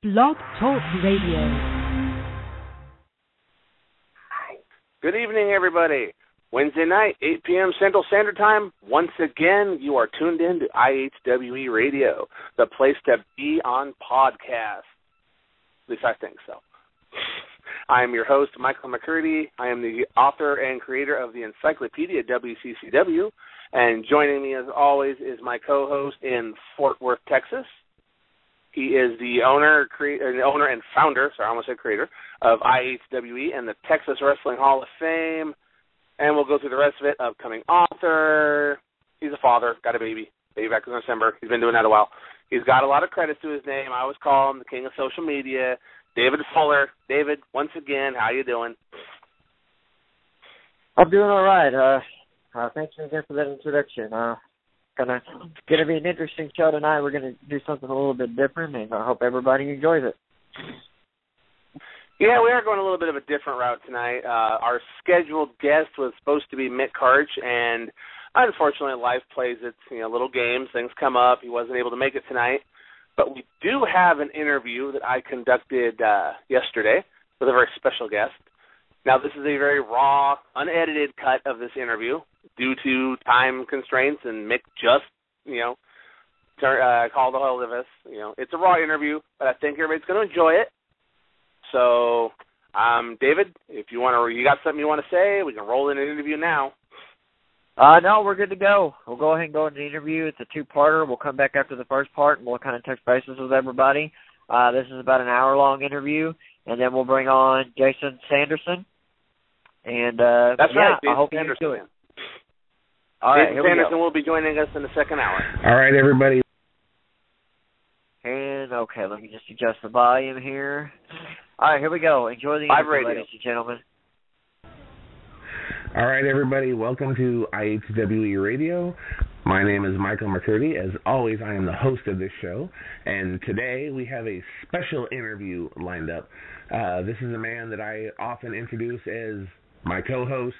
Blog Talk Radio. Good evening, everybody. Wednesday night, 8 p.m. Central Standard Time. Once again, you are tuned in to IHWE Radio, the place to be on podcasts. At least I think so. I am your host, Michael McCurdy. I am the author and creator of the Encyclopedia WCCW, and joining me, as always, is my co-host in Fort Worth, Texas. He is the owner and founder, sorry, I almost said creator, of IHWE and the Texas Wrestling Hall of Fame. And we'll go through the rest of it. Upcoming author. He's a father, got a baby back in December. He's been doing that a while. He's got a lot of credits to his name. I always call him the king of social media. David Fuller. David, once again, how you doing? I'm doing all right. Thanks again for that introduction. Gonna be an interesting show tonight. We're gonna do something a little bit different, and I hope everybody enjoys it. Yeah, we are going a little bit of a different route tonight. Our scheduled guest was supposed to be Mick Karch, and unfortunately, life plays its little games. Things come up. He wasn't able to make it tonight. But we do have an interview that I conducted yesterday with a very special guest. Now, this is a very raw, unedited cut of this interview due to time constraints, and Mick just, called a hold of us. It's a raw interview, but I think everybody's going to enjoy it. So, David, if you got something you want to say, we can roll in an interview now. No, we're good to go. We'll go ahead and go into the interview. It's a two-parter. We'll come back after the first part, and we'll kind of touch bases with everybody. This is about an hour-long interview, and then we'll bring on Jason Sanderson. And that's right, I hope you enjoy it. All right, Jason Sanderson will be joining us in the second hour. All right, everybody. And, okay, let me just adjust the volume here. All right, here we go. Enjoy the interview, ladies and gentlemen. All right, everybody. Welcome to IHWE Radio. My name is Michael McCurdy. As always, I am the host of this show. And today we have a special interview lined up. This is a man that I often introduce as my co-host,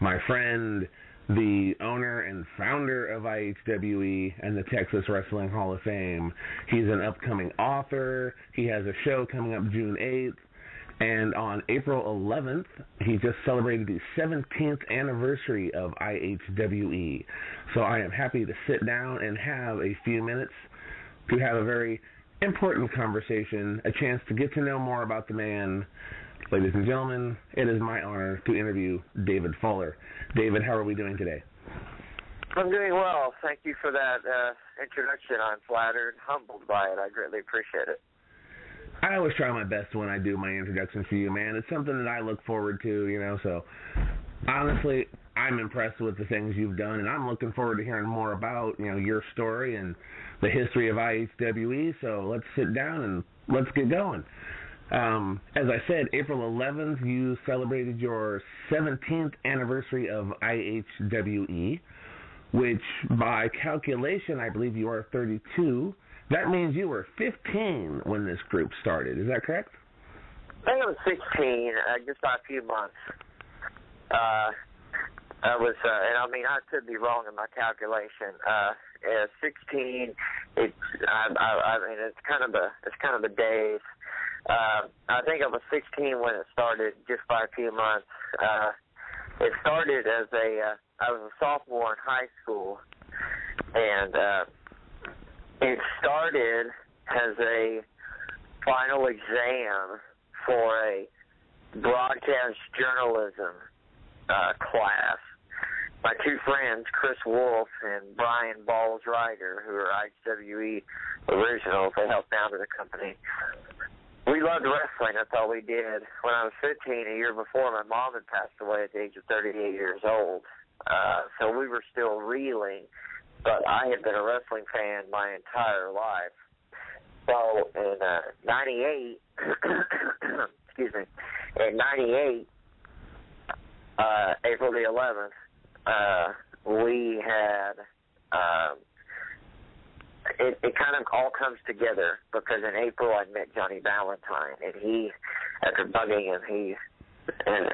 my friend, the owner and founder of IHWE and the Texas Wrestling Hall of Fame. He's an upcoming author. He has a show coming up June 8th. And on April 11th, he just celebrated the 17th anniversary of IHWE. So I am happy to sit down and have a few minutes to have a very important conversation, a chance to get to know more about the man. Ladies and gentlemen, it is my honor to interview David Fuller. David, how are we doing today? I'm doing well. Thank you for that introduction. I'm flattered, humbled by it. I greatly appreciate it. I always try my best when I do my introduction for you, man. It's something that I look forward to, so honestly, I'm impressed with the things you've done, and I'm looking forward to hearing more about, your story and the history of IHWE. So let's sit down and let's get going. As I said, April 11th, you celebrated your 17th anniversary of IHWE, which by calculation, I believe you are 32. That means you were 15 when this group started. Is that correct? I think I was 16, just by a few months. I was, and I could be wrong in my calculation. 16. It's kind of the days. I think I was 16 when it started, just by a few months. It started as I was a sophomore in high school, and it started as a final exam for a broadcast journalism class. My two friends, Chris Wolf and Brian Balls Ryder, who are IHWE originals, they helped found the company. We loved wrestling. That's all we did. When I was 15, a year before, my mom had passed away at the age of 38 years old. So we were still reeling, but I had been a wrestling fan my entire life. So in 98, excuse me, in 98, April the 11th, we had, it kind of all comes together because in April I met Johnny Valentine, and he, after bugging him, he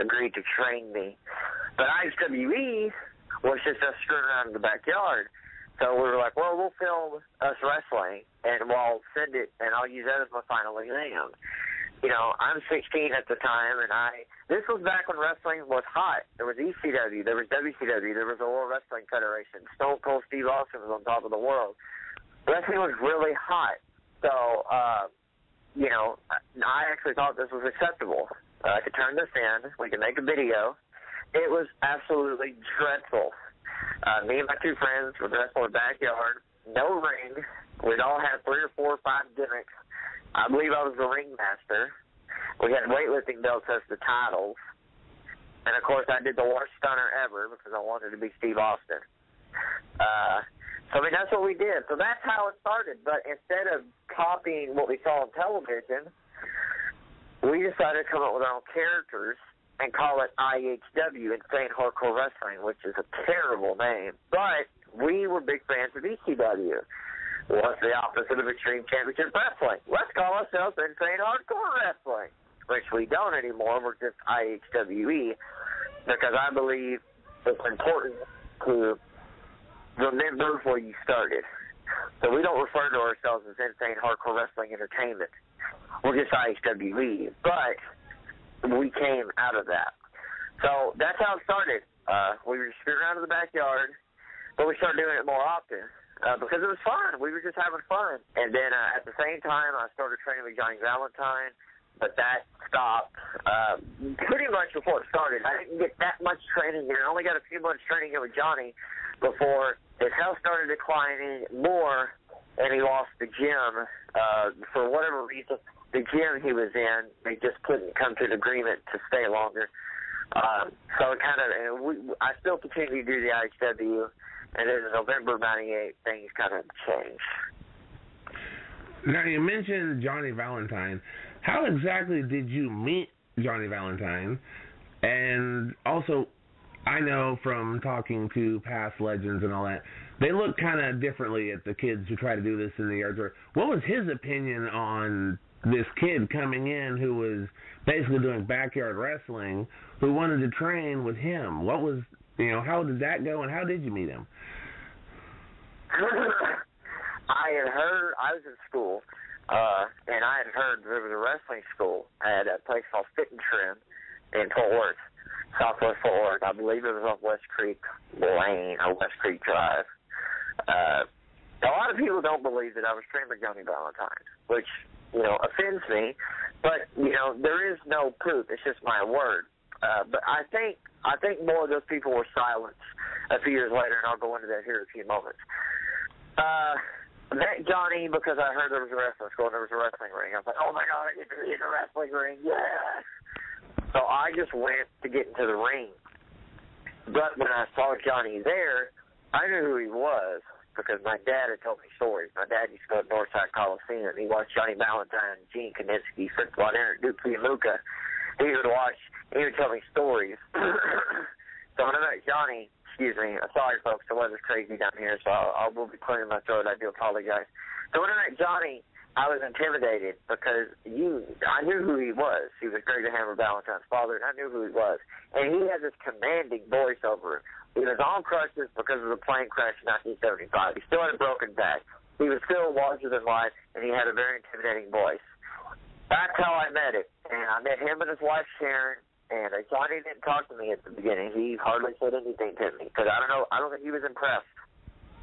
agreed to train me. But IHWE was just us screwing around in the backyard. So we were like, well, we'll film us wrestling, and we'll send it, and I'll use that as my final exam. I'm 16 at the time, and this was back when wrestling was hot. There was ECW, there was WCW, there was the World Wrestling Federation. Stone Cold Steve Austin was on top of the world. Wrestling was really hot. So, I actually thought this was acceptable. I could turn this in. We could make a video. It was absolutely dreadful. Me and my two friends would wrestle in the backyard. No ring. We'd all have 3 or 4 or 5 gimmicks. I believe I was the ringmaster. We had weightlifting belts as the titles. And, of course, I did the worst stunner ever because I wanted to be Steve Austin. That's what we did. So that's how it started. But instead of copying what we saw on television, we decided to come up with our own characters and call it IHW, Insane Hardcore Wrestling, which is a terrible name. But we were big fans of ECW. What's the opposite of Extreme Championship Wrestling? Let's call ourselves Insane Hardcore Wrestling, which we don't anymore. We're just IHWE because I believe it's important to remember where you started. So we don't refer to ourselves as Insane Hardcore Wrestling Entertainment. We're just IHWE, but we came out of that. So that's how it started. We were just around in the backyard, but we started doing it more often. Because it was fun. We were just having fun. And then at the same time, I started training with Johnny Valentine, but that stopped pretty much before it started. I didn't get that much training here. I only got a few months training here with Johnny before his health started declining more, and he lost the gym. For whatever reason, the gym he was in, they just couldn't come to an agreement to stay longer. So it kind of, I still continue to do the IHW. And then in November of 98, things kind of changed. Now, you mentioned Johnny Valentine. How exactly did you meet Johnny Valentine? And also, I know from talking to past legends and all that, they look kind of differently at the kids who try to do this in the yards. What was his opinion on this kid coming in who was basically doing backyard wrestling, who wanted to train with him? What was... how did that go, and how did you meet him? I had heard, I was in school, and I had heard there was a wrestling school at a place called Fit and Trim in Fort Worth, Southwest Fort Worth. I believe it was off West Creek Lane or West Creek Drive. A lot of people don't believe that I was trained by Johnny Valentine, which, offends me, but, there is no proof. It's just my word. But I think more of those people were silenced a few years later, and I'll go into that here in a few moments. Met Johnny because I heard there was a wrestling school and there was a wrestling ring. I was like, oh my God, I get to be in a wrestling ring, yeah! So I just went to get into the ring. But when I saw Johnny there, I knew who he was because my dad had told me stories. My dad used to go to Northside Coliseum. He watched Johnny Valentine, Gene Kaninsky, Fritz Von Erich, Duke Fiamuka. He would tell me stories. So when I met Johnny, sorry folks, the weather's crazy down here, so I will be clearing my throat. I do apologize. So when I met Johnny, I was intimidated because I knew who he was. He was Greg the Hammer Valentine's father, and I knew who he was. And he had this commanding voiceover. He was on crutches because of the plane crash in 1975. He still had a broken back. He was still larger than life, and he had a very intimidating voice. That's how I met him. And I met him and his wife, Sharon, and Johnny didn't talk to me at the beginning. He hardly said anything to me because I don't think he was impressed.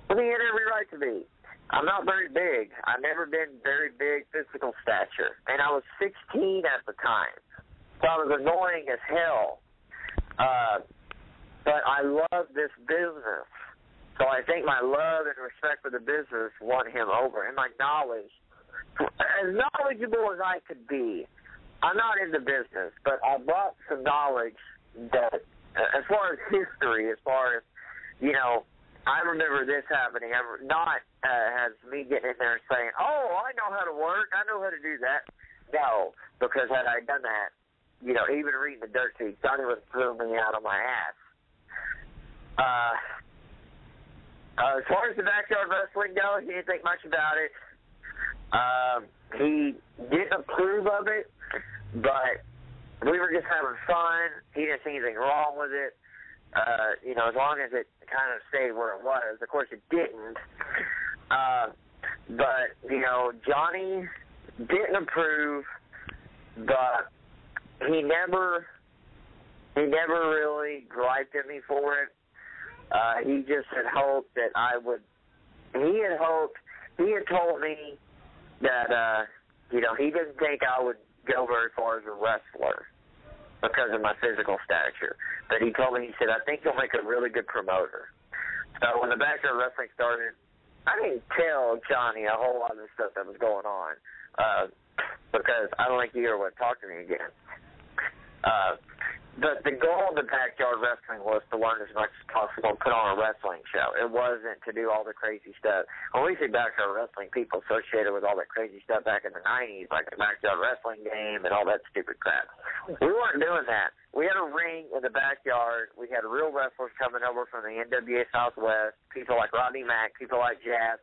But he had every right to be. I'm not very big. I've never been very big physical stature. And I was 16 at the time. So I was annoying as hell. But I love this business. So I think my love and respect for the business won him over. And my knowledge, as knowledgeable as I could be, I'm not in the business, but I brought some knowledge that, as far as history, I remember this happening. Not as me getting in there and saying, oh, I know how to work, I know how to do that. No, because had I done that, even reading the dirt sheet, Johnny would have thrown me out on my ass. As far as the backyard wrestling goes, he didn't think much about it. He didn't approve of it, but we were just having fun. He didn't see anything wrong with it. as long as it kind of stayed where it was. Of course, it didn't. But, Johnny didn't approve, but he never really griped at me for it. He just had hoped that I would. He had told me that he didn't think I would go very far as a wrestler because of my physical stature. But he told me, he said, I think you'll make a really good promoter. So when the Backyard Wrestling started, I didn't tell Johnny a whole lot of the stuff that was going on because I don't think he ever would talk to me again. But the goal of the Backyard Wrestling was to learn as much as possible and put on a wrestling show. It wasn't to do all the crazy stuff. When we say Backyard Wrestling, people associated with all that crazy stuff back in the 90s, like the Backyard Wrestling game and all that stupid crap. We weren't doing that. We had a ring in the backyard. We had real wrestlers coming over from the NWA Southwest, people like Rodney Mack, people like Jazz,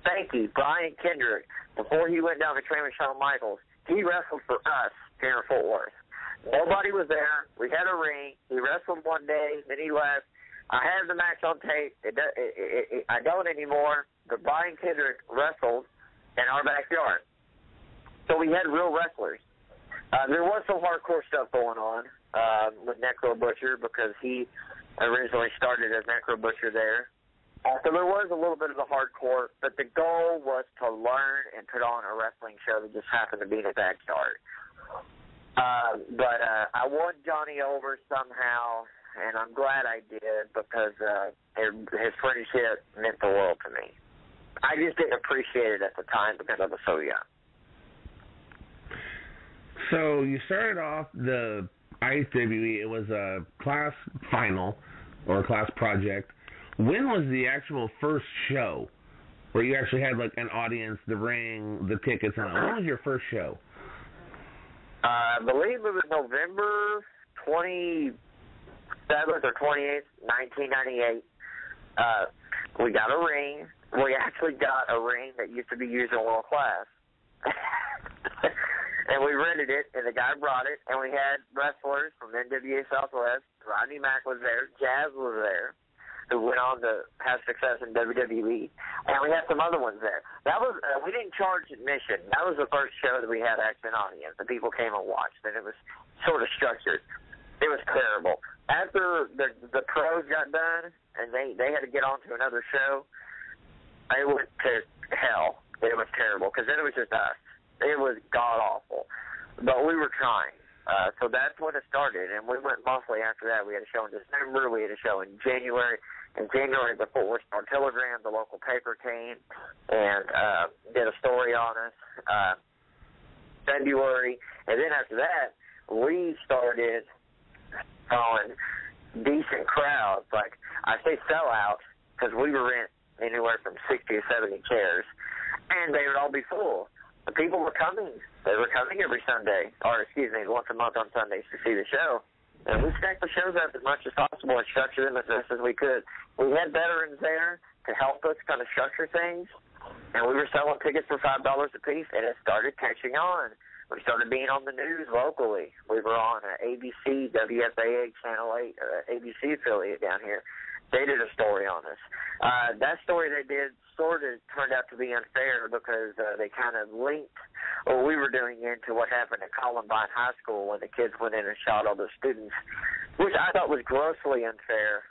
Spanky, Brian Kendrick. Before he went down to train with Shawn Michaels, he wrestled for us here in Fort Worth. Nobody was there. We had a ring. He wrestled one day, then he left. I have the match on tape. I don't anymore, but Brian Kendrick wrestled in our backyard. So we had real wrestlers. There was some hardcore stuff going on with Necro Butcher because he originally started as Necro Butcher there. So there was a little bit of the hardcore, but the goal was to learn and put on a wrestling show that just happened to be in the backyard. But I won Johnny over somehow, and I'm glad I did because his friendship meant the world to me. I just didn't appreciate it at the time because I was so young. So you started off the IHWE. It was a class final or a class project. When was the actual first show where you actually had like an audience, the ring, the tickets, and all? When was your first show? I believe it was November 27th or 28th, 1998. We got a ring. We actually got a ring that used to be used in World Class. And we rented it, and the guy brought it, and we had wrestlers from NWA Southwest. Rodney Mack was there. Jazz was there, who went on to have success in WWE. And we had some other ones there. That was we didn't charge admission. That was the first show that we had actually an audience. The people came and watched, and it was sort of structured. It was terrible. After the pros got done, and they had to get on to another show, it went to hell. It was terrible, because then it was just us. It was god-awful. But we were trying. So that's when it started, and we went monthly after that. We had a show in December. We had a show in January. In January, the Fort Worth Star-Telegram, the local paper, came and did a story on us. February, and then after that, we started drawing decent crowds. Like, I say sellout because we were rent anywhere from 60 to 70 chairs, and they would all be full. The people were coming. They were coming every Sunday, or excuse me, once a month on Sundays to see the show. And we stacked the shows up as much as possible and structured them as best as we could. We had veterans there to help us kind of structure things, and we were selling tickets for $5 a piece, and it started catching on. We started being on the news locally. We were on ABC, WFAA, Channel 8, ABC affiliate down here. They did a story on us. That story they did sort of turned out to be unfair because they kind of linked what we were doing into what happened at Columbine High School when the kids went in and shot all the students, which I thought was grossly unfair.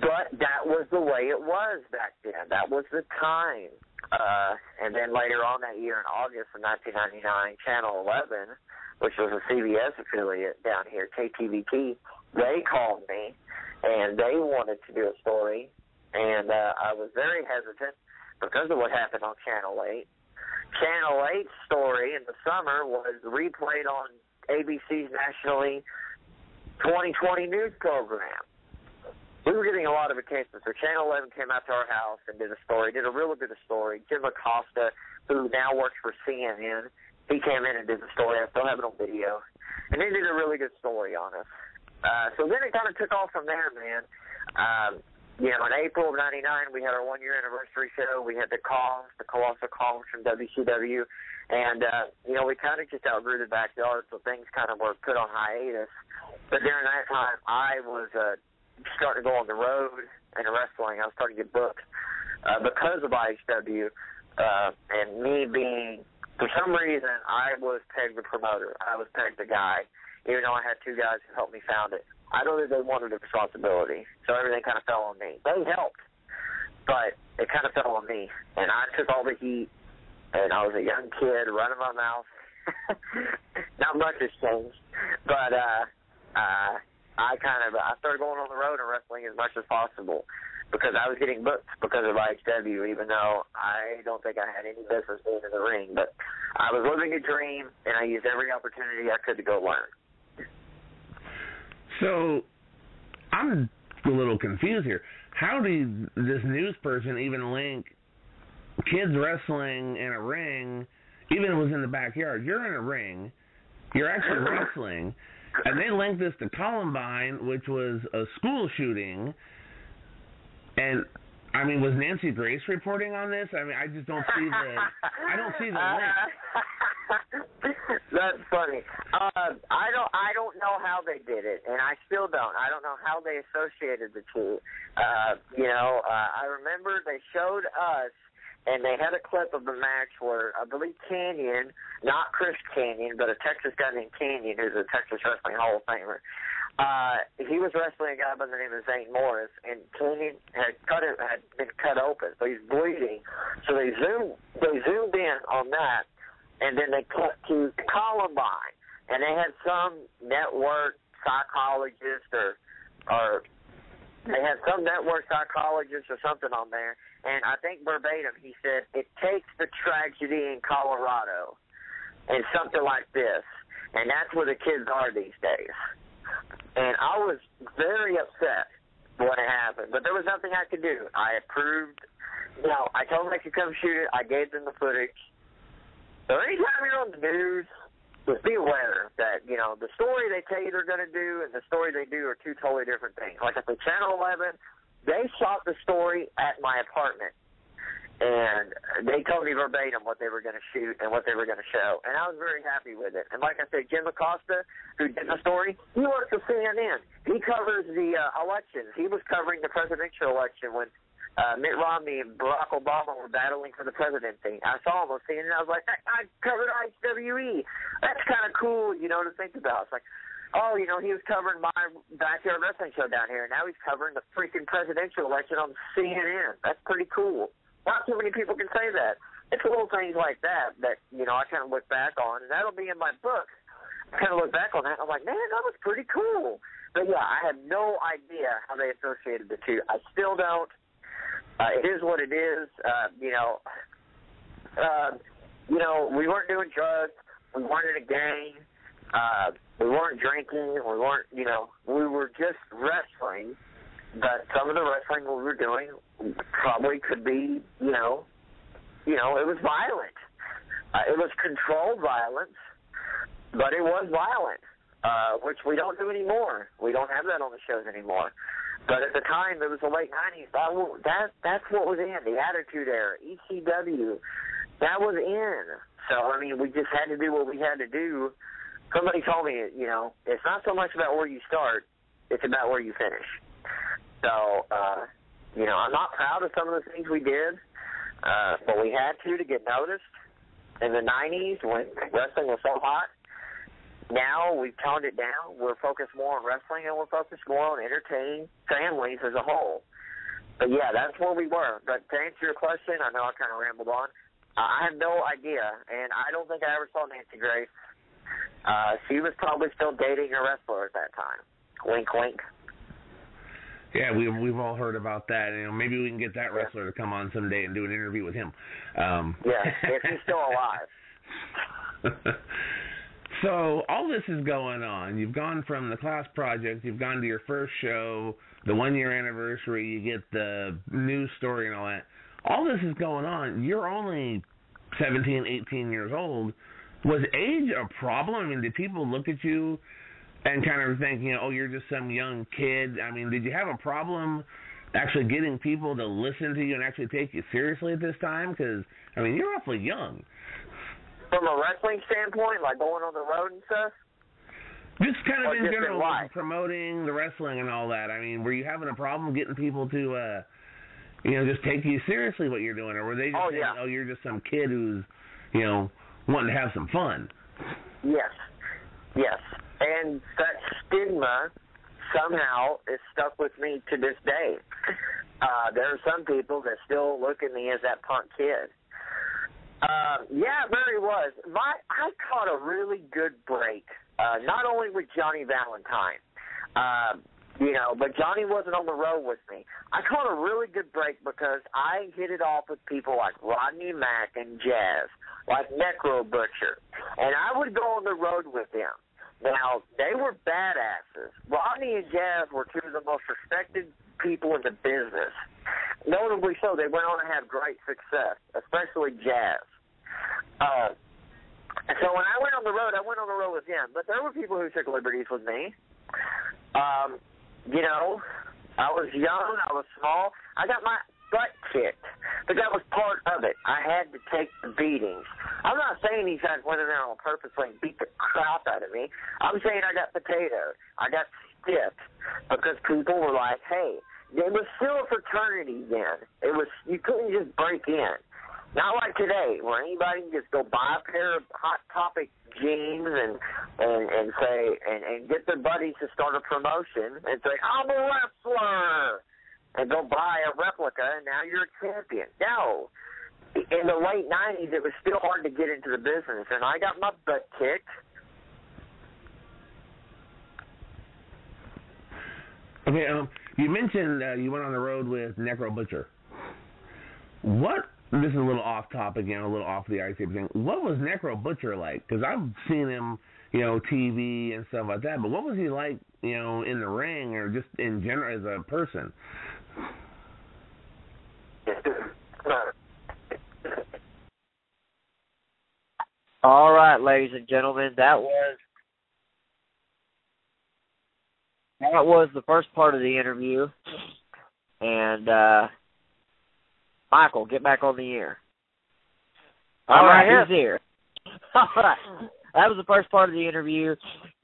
But that was the way it was back then. That was the time. And then later on that year in August of 1999, Channel 11, which was a CBS affiliate down here, KTVT, they called me, and they wanted to do a story. And I was very hesitant because of what happened on Channel 8. Channel 8's story in the summer was replayed on ABC's nationally 2020 news program. We were getting a lot of attention, so Channel 11 came out to our house and did a story, did a really good story. Jim Acosta, who now works for CNN, he came in and did the story. I still have it on video. And they did a really good story on us. So then it kind of took off from there, man. In April of 99, we had our one-year anniversary show. We had the Colossal Calls from WCW. And, we kind of just outgrew the backyard, so things kind of were put on hiatus. But during that time, I was starting to go on the road and wrestling. I was starting to get booked because of IHW, and me being, for some reason, I was pegged the promoter. I was pegged the guy, even though I had two guys who helped me found it. I don't think they wanted the responsibility, so everything kind of fell on me. They helped, but it kind of fell on me, and I took all the heat, and I was a young kid running my mouth. Not much has changed, but I started going on the road and wrestling as much as possible because I was getting booked because of IHW, even though I don't think I had any business being in the ring. But I was living a dream, and I used every opportunity I could to go learn. So I'm a little confused here. How did this news person even link kids wrestling in a ring, even if it was in the backyard? You're in a ring, you're actually wrestling, and they linked this to Columbine, which was a school shooting. And I mean, was Nancy Grace reporting on this? I mean, I just don't see the link. That's funny. I don't know how they did it, and I still don't. I don't know how they associated the two. I remember they showed us, and they had a clip of the match where I believe Canyon, not Chris Canyon, but a Texas guy named Canyon, who's a Texas Wrestling Hall of Famer. He was wrestling a guy by the name of Zane Morris, and Canyon had been cut open, so he's bleeding. So they zoomed in on that, and then they cut to Columbine, and they had some network psychologist or they had some network psychologist or something on there, and I think verbatim he said, "It takes the tragedy in Colorado," and something like this, and that's where the kids are these days. And I was very upset when it happened, but there was nothing I could do. I approved. I told them they could come shoot it. I gave them the footage. So anytime you're on the news, just be aware that, the story they tell you they're going to do and the story they do are two totally different things. Like at the Channel 11, they shot the story at my apartment. And they told me verbatim what they were going to shoot and what they were going to show. And I was very happy with it. And like I said, Jim Acosta, who did the story, he works for CNN. He covers the elections. He was covering the presidential election when Mitt Romney and Barack Obama were battling for the presidency. I saw him on CNN, and I was like, I covered IHWE. That's kind of cool, to think about. It's like, he was covering my backyard wrestling show down here, and now he's covering the freaking presidential election on CNN. That's pretty cool. Not too many people can say that. It's little things like that I kind of look back on, and that'll be in my book. I kind of look back on that, and I'm like, man, that was pretty cool. But, yeah, I have no idea how they associated the two. I still don't. It is what it is. We weren't doing drugs. We weren't in a gang. We weren't drinking. We weren't, we were just wrestling. But some of the wrestling we were doing probably could be, it was violent. It was controlled violence, but it was violent, which we don't do anymore. We don't have that on the shows anymore. But at the time, it was the late 90s. That's what was in, the Attitude Era, ECW. That was in. So, we just had to do what we had to do. Somebody told me, it's not so much about where you start, it's about where you finish. So, I'm not proud of some of the things we did, but we had to get noticed in the 90s when wrestling was so hot. Now we've toned it down. We're focused more on wrestling, and we're focused more on entertaining families as a whole. But, yeah, that's where we were. But to answer your question, I know I kind of rambled on. I have no idea, and I don't think I ever saw Nancy Grace. She was probably still dating a wrestler at that time. Wink, wink. Yeah, we've all heard about that. Maybe we can get that wrestler to come on someday and do an interview with him. If he's still alive. So all this is going on. You've gone from the class project, you've gone to your first show, the 1-year anniversary, you get the news story and all that. All this is going on. You're only 17, 18 years old. Was age a problem? Did people look at you and kind of think, you're just some young kid? Did you have a problem actually getting people to listen to you and actually take you seriously at this time? Because, you're awfully young. From a wrestling standpoint, like going on the road and stuff? Just kind of in general, life? Promoting the wrestling and all that. I mean, were you having a problem getting people to, just take you seriously what you're doing? Or were they just saying, oh, you're just some kid who's, wanting to have some fun? Yes. And that stigma somehow is stuck with me to this day. There are some people that still look at me as that punk kid. Yeah, it really was. I caught a really good break, not only with Johnny Valentine, but Johnny wasn't on the road with me. I caught a really good break because I hit it off with people like Rodney Mack and Jazz, like Necro Butcher, and I would go on the road with them. Now, they were badasses. Rodney and Jazz were two of the most respected people in the business. Notably so, they went on to have great success, especially Jazz. So when I went on the road with them. But there were people who took liberties with me. I was young, I was small. I got my butt kicked, but that was part of it. I had to take the beatings. I'm not saying these guys went in there on purpose and beat the crap out of me. I'm saying I got potatoed. I got stiffed because people were like, hey, it was still a fraternity then. You couldn't just break in. Not like today, where anybody can just go buy a pair of Hot Topic jeans and say and get their buddies to start a promotion and say, I'm a wrestler, and go buy a replica, and now you're a champion. No. In the late 90s, it was still hard to get into the business, and I got my butt kicked. Okay, you mentioned you went on the road with Necro Butcher. This is a little off topic, a little off the ice thing. What was Necro Butcher like? Because I've seen him, TV and stuff like that, but what was he like, in the ring or just in general as a person? All right, ladies and gentlemen, that was the first part of the interview, and Michael, get back on the air. All right, he's here. All right, that was the first part of the interview.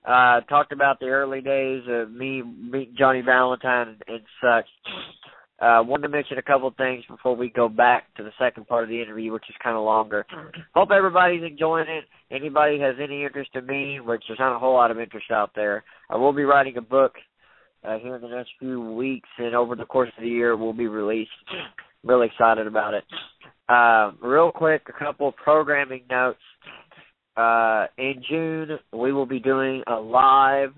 Talked about the early days of me meeting Johnny Valentine and such. Wanted to mention a couple of things before we go back to the second part of the interview, which is kind of longer. Hope everybody's enjoying it. Anybody has any interest in me, which there's not a whole lot of interest out there, I will be writing a book here in the next few weeks, and over the course of the year it will be released. Really excited about it. Real quick, a couple of programming notes. In June, we will be doing a live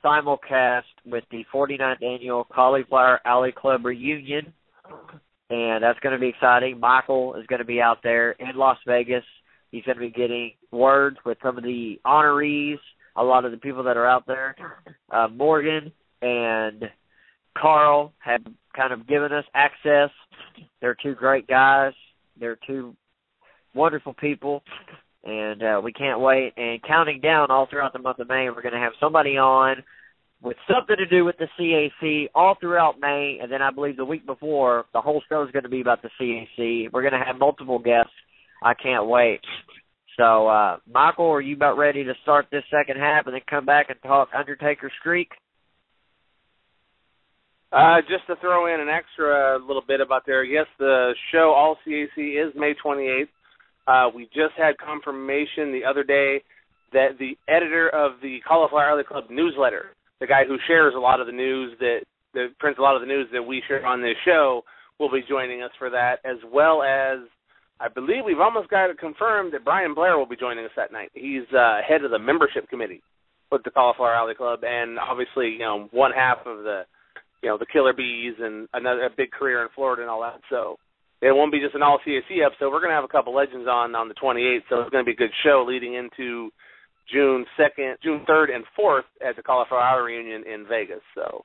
simulcast with the 49th Annual Cauliflower Alley Club Reunion, and that's going to be exciting. Michael is going to be out there in Las Vegas. He's going to be getting words with some of the honorees, a lot of the people that are out there. Morgan and Carl have kind of given us access. They're two great guys. They're two wonderful people, and we can't wait. And counting down all throughout the month of May, we're going to have somebody on with something to do with the CAC all throughout May, and then I believe the week before, the whole show is going to be about the CAC. We're going to have multiple guests. I can't wait. So, Michael, are you about ready to start this second half and then come back and talk Undertaker Streak? Just to throw in an extra little bit about there, yes, the show All CAC is May 28th. We just had confirmation the other day that the editor of the Cauliflower Alley Club newsletter, the guy who shares a lot of the news that prints a lot of the news that we share on this show, will be joining us for that, as well as I believe we've almost got it confirmed that Brian Blair will be joining us that night. He's head of the membership committee with the Cauliflower Alley Club, and obviously, one half of the Killer Bees and a big career in Florida and all that. So it won't be just an all-CAC episode. We're going to have a couple legends on the 28th, so it's going to be a good show leading into June 3rd and 4th at the Cauliflower Alley reunion in Vegas. So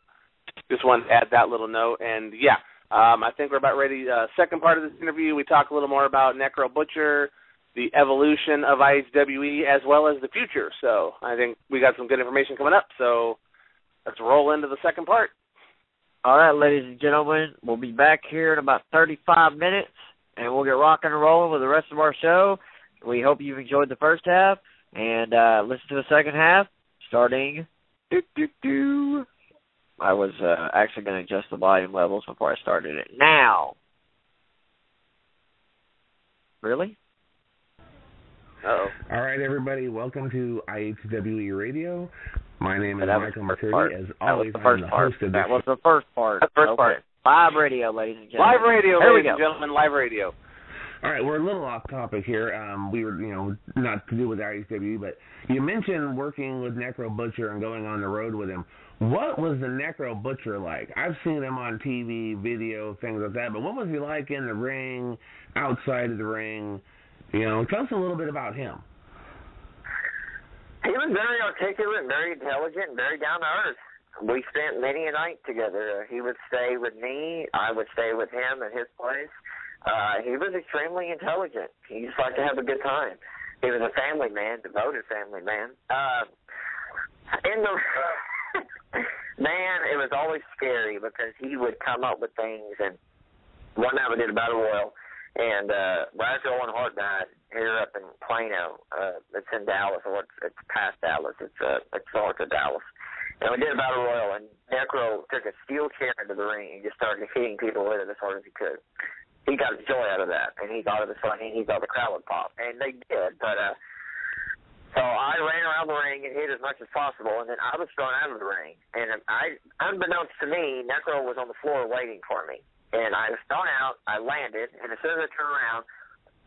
just wanted to add that little note. And, yeah, I think we're about ready. Second part of this interview, we talk a little more about Necro Butcher, the evolution of IHWE, as well as the future. So I think we got some good information coming up. So let's roll into the second part. All right, ladies and gentlemen, we'll be back here in about 35 minutes, and we'll get rocking and rolling with the rest of our show. we hope you've enjoyed the first half, and listen to the second half, starting... I was actually going to adjust the volume levels before I started it. Now! Really? Uh-oh. All right, everybody, welcome to IHWE Radio. My name is Michael McCurdy. As always, I'm the host of this. That was the first part. The first part. Live radio, ladies and gentlemen. Live radio, there ladies and gentlemen, live radio. All right, we're a little off topic here. We were, not to do with IHWE, but you mentioned working with Necro Butcher and going on the road with him. What was the Necro Butcher like? I've seen him on TV, video, things like that, but what was he like in the ring, outside of the ring? Tell us a little bit about him. He was very articulate, very intelligent, and very down to earth. We spent many a night together. He would stay with me. I would stay with him at his place. He was extremely intelligent. He just liked to have a good time. He was a family man, devoted family man. Man, it was always scary because he would come up with things. And one night we did a battle royal, and right after Owen Hart died here up in Plano, it's in Dallas, or it's past Dallas. It's north of Dallas. And we did a battle royal, and Necro took a steel chair into the ring and just started hitting people with it as hard as he could. He got joy out of that, and he thought it was funny, and he thought the crowd would pop. And they did, but so I ran around the ring and hit as much as possible, and then I was thrown out of the ring. And unbeknownst to me, Necro was on the floor waiting for me. And I was thrown out, I landed, and as soon as I turned around,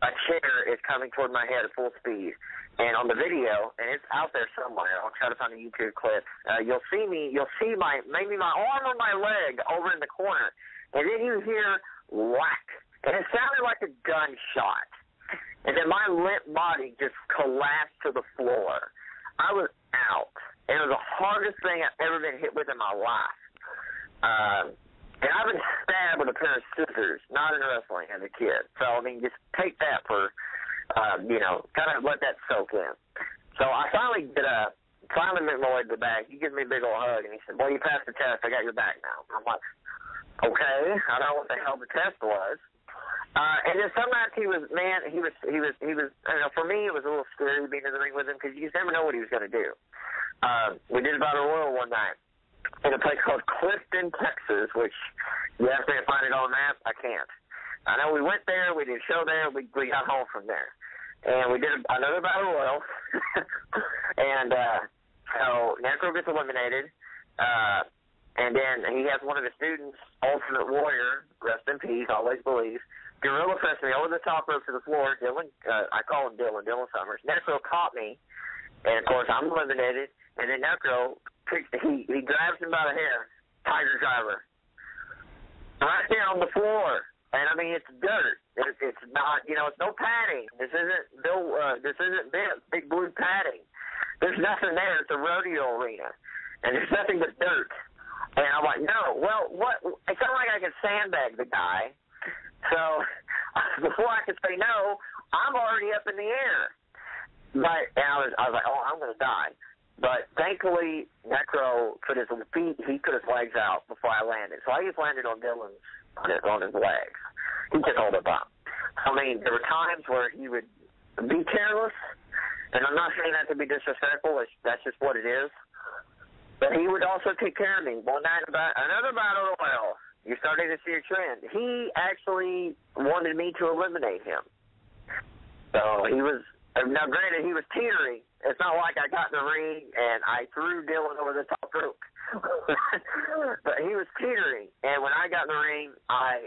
a chair is coming toward my head at full speed. And on the video, and it's out there somewhere, I'll try to find a YouTube clip, you'll see maybe my arm or my leg over in the corner, and then you hear whack, and it sounded like a gunshot. And then my limp body just collapsed to the floor. I was out, and it was the hardest thing I've ever been hit with in my life. And I've been stabbed with a pair of scissors, not in wrestling, as a kid. So, just take that for, kind of let that soak in. So I finally McMillan the back. He gives me a big old hug, and he said, well, you passed the test. I got your back now. I'm like, okay. I don't know what the hell the test was. And then some nights he was, for me, it was a little scary being in the ring with him because you just never know what he was going to do. We did about a royal one night in a place called Clifton, Texas, which you asked me to find it on a map. I can't. I know we went there, we did a show there, we got home from there. And we did another battle royal. And so Necro gets eliminated. And then he has one of the students, Ultimate Warrior, rest in peace, always believe, gorilla pressed me over the top rope to the floor. I call him Dylan Summers. Necro caught me, and of course I'm eliminated. And then Necro, he grabs him by the hair, Tiger Driver, right there on the floor. And it's dirt. It's not, it's no padding. This isn't big blue padding. There's nothing there. It's a rodeo arena, and there's nothing but dirt. And I'm like, no. Well, what? It sounded like I could sandbag the guy. So before I could say no, I'm already up in the air. But I was like, oh, I'm going to die. But thankfully, Necro put his feet, he put his legs out before I landed. So I just landed on Dylan's, on his legs. He just hold it up. There were times where he would be careless, and I'm not saying that to be disrespectful. That's just what it is. But he would also take care of me. One night, another battle royal, you're starting to see a trend. He actually wanted me to eliminate him. So he was, now granted, he was teetering. It's not like I got in the ring and I threw Dylan over the top rope. But he was teetering. And when I got in the ring, I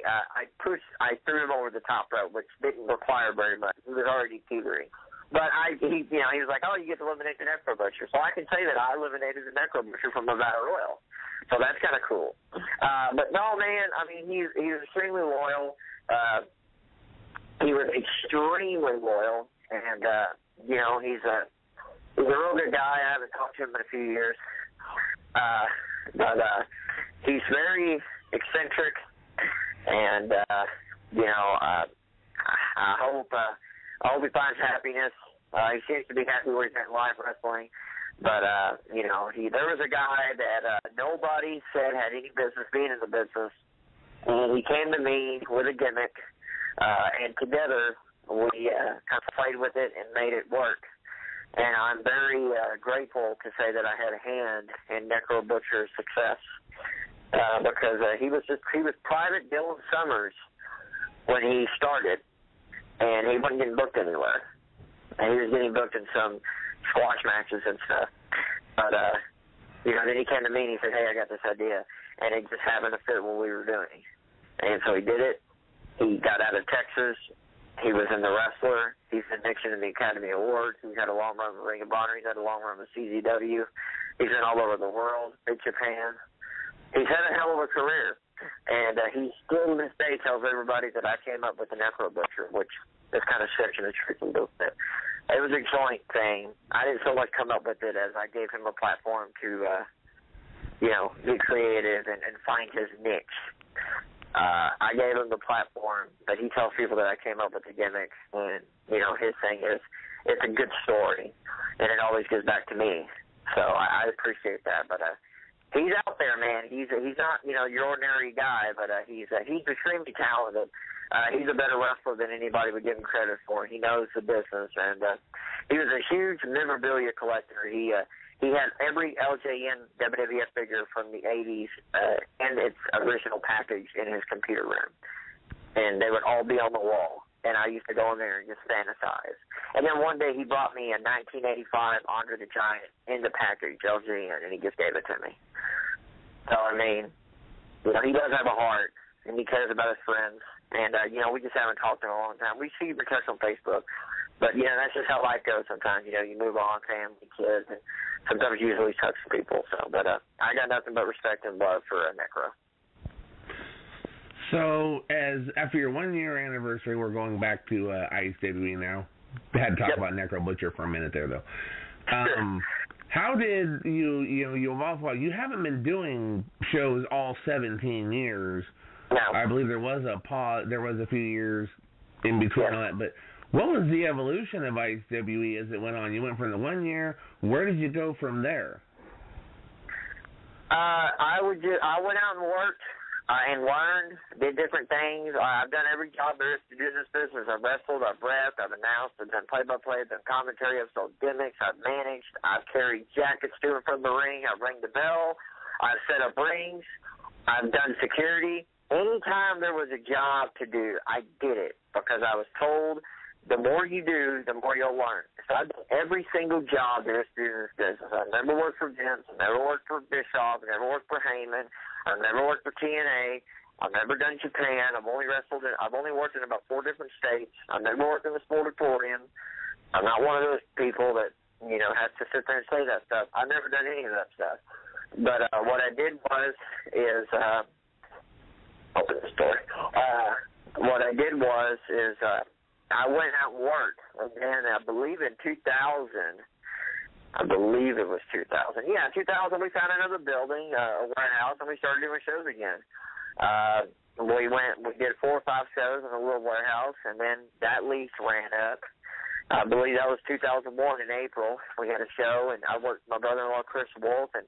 threw him over the top rope, which didn't require very much. He was already teetering. But he was like, oh, you get to eliminate the Necro Butcher. So I can say that I eliminated the Necro Butcher from the Battle Royal. So that's kind of cool. But no, man, he's extremely loyal. He was extremely loyal. And, he's a real good guy. I haven't talked to him in a few years. But he's very eccentric. And, I hope he finds happiness. He seems to be happy where he's at in live wrestling. But, there was a guy that nobody said had any business being in the business. And he came to me with a gimmick. And together we kind of played with it and made it work. And I'm very grateful to say that I had a hand in Necro Butcher's success because he was Private Dylan Summers when he started, and he wasn't getting booked anywhere. And he was getting booked in some squash matches and stuff. But, then he came to me and he said, hey, I got this idea. And it just happened to fit what we were doing. And so he did it. He got out of Texas. He was in The Wrestler. He's been mentioned in the Academy Awards. He's had a long run with Ring of Honor. He's had a long run with CZW. He's been all over the world, in Japan. He's had a hell of a career. And he still to this day tells everybody that I came up with the Necro Butcher, which is kind of stretching the truth a little bit. It was a joint thing. I didn't so much come up with it as I gave him a platform to, be creative and find his niche. I gave him the platform, but he tells people that I came up with the gimmick, and, his thing is, it's a good story, and it always goes back to me. So I appreciate that, but he's out there, man. He's not, your ordinary guy, but he's extremely talented. He's a better wrestler than anybody would give him credit for. He knows the business, and he was a huge memorabilia collector. He had every LJN WWF figure from the 80s and its original package in his computer room, and they would all be on the wall. And I used to go in there and just fantasize. And then one day he brought me a 1985 Andre the Giant in the package, LJN, and he just gave it to me. So, he does have a heart, and he cares about his friends. And, we just haven't talked in a long time. We see your text on Facebook. But, that's just how life goes sometimes. You move on, family, kids, and sometimes you usually touch people. So, but I got nothing but respect and love for Necro. So, after your 1 year anniversary, we're going back to IHWE now. Had to talk about Necro Butcher for a minute there, though. How did you evolve? Well, you haven't been doing shows all 17 years. No. I believe there was a pause. There was a few years in between all that. But what was the evolution of IHWE as it went on? You went from the 1 year. Where did you go from there? I went out and worked. And learned, did different things. I've done every job there is to do in this business. I've wrestled, I've rapped, I've announced, I've done play-by-play, I've done commentary, I've sold gimmicks, I've managed, I've carried jackets to and from the ring, I've rang the bell, I've set up rings, I've done security. Anytime there was a job to do, I did it because I was told the more you do, the more you'll learn. So I've done every single job there is to do in this business. I've never worked for Vince, I've never worked for Bischoff, I've never worked for Heyman, I've never worked for TNA. I've never done Japan. I've only worked in about 4 different states. I've never worked in the Sportatorium. I'm not one of those people that, has to sit there and say that stuff. I've never done any of that stuff. But what I did open the door. What I did was I went out and worked. And then I believe in 2000, I believe it was 2000. Yeah, 2000 we found another building, a warehouse, and we started doing shows again. We did 4 or 5 shows in a little warehouse, and then that lease ran up. I believe that was 2001 in April. We had a show, and I worked with my brother-in-law, Chris Wolf, and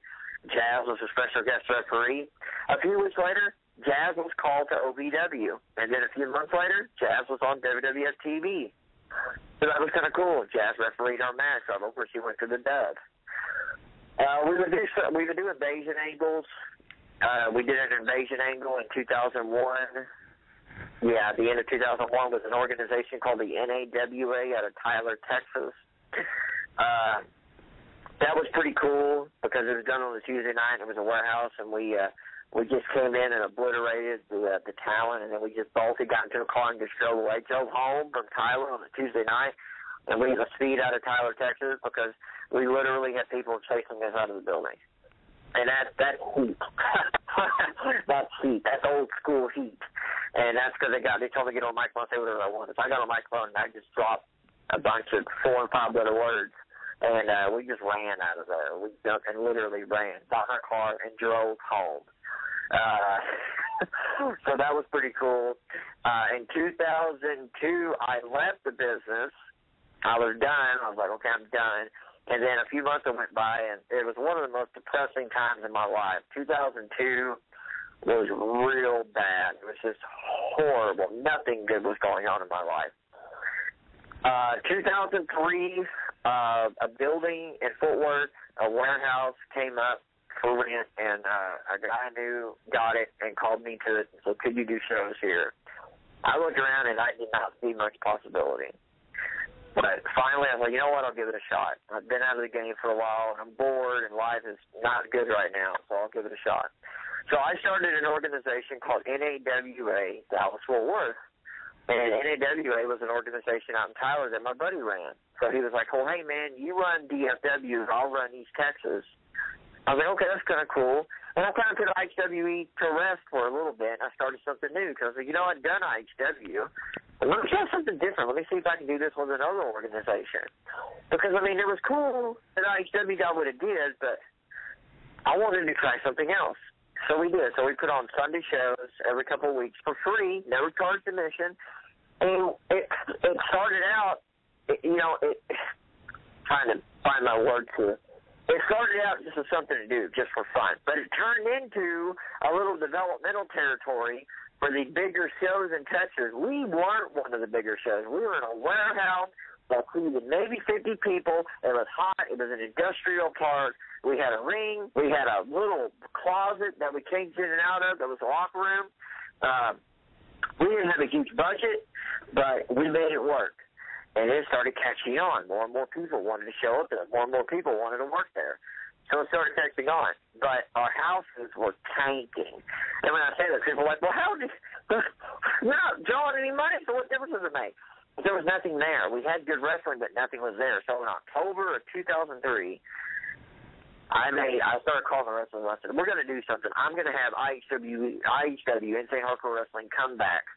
Jazz was a special guest referee. A few weeks later, Jazz was called to OVW, and then a few months later, Jazz was on WWF TV. So that was kind of cool. Jazz refereed our match. Of course, she went to the dub. We would do invasion angles. We did an invasion angle in 2001. Yeah, at the end of 2001 was an organization called the NAWA out of Tyler, Texas. That was pretty cool because it was done on a Tuesday night. It was a warehouse, and we just came in and obliterated the talent, and then we just bolted, got into a car, and just drove away. Drove home from Tyler on a Tuesday night, and we got speed out of Tyler, Texas, because we literally had people chasing us out of the building. And that's heat. That's heat. That's old school heat. And that's because they told me to get on the microphone and say whatever I wanted. So I got on the microphone, and I just dropped a bunch of 4 and 5 letter words. And we just ran out of there. We jumped and literally ran, got in our car, and drove home. So that was pretty cool. In 2002, I left the business. I was done. I was like, okay, I'm done. And then a few months went by, and it was one of the most depressing times in my life. 2002 was real bad. It was just horrible. Nothing good was going on in my life. 2003, a building in Fort Worth, a warehouse came up for rent, and a guy I knew got it and called me to it and said, could you do shows here? I looked around, and I did not see much possibility. But finally, I was like, you know what, I'll give it a shot. I've been out of the game for a while, and I'm bored, and life is not good right now, so I'll give it a shot. So I started an organization called NAWA, Dallas-Fort Worth. And NAWA was an organization out in Tyler that my buddy ran. So he was like, oh, hey, man, you run DFW, I'll run East Texas. I was like, okay, that's kind of cool. And I kind of put IHWE to rest for a little bit, and I started something new. Because I was like, you know, I'd done IHW. Let me try something different. Let me see if I can do this with another organization. Because, I mean, it was cool that IHW got what it did, but I wanted to try something else. So we did. So we put on Sunday shows every couple of weeks for free, never charged admission. And it started out, trying to find my words here. It started out just as something to do, just for fun. But it turned into a little developmental territory for the bigger shows in Texas. We weren't one of the bigger shows. We were in a warehouse that seated maybe 50 people. It was hot. It was an industrial park. We had a ring. We had a little closet that we changed in and out of that was a locker room. We didn't have a huge budget, but we made it work. And it started catching on. More and more people wanted to show up there. More and more people wanted to work there. So it started catching on. But our houses were tanking. And when I say that, people are like, well, how did we're not drawing any money, so what difference does it make? There was nothing there. We had good wrestling, but nothing was there. So in October of 2003, I started calling the wrestlers. I said, we're going to do something. I'm going to have IHW, Insane Hardcore Wrestling, come back,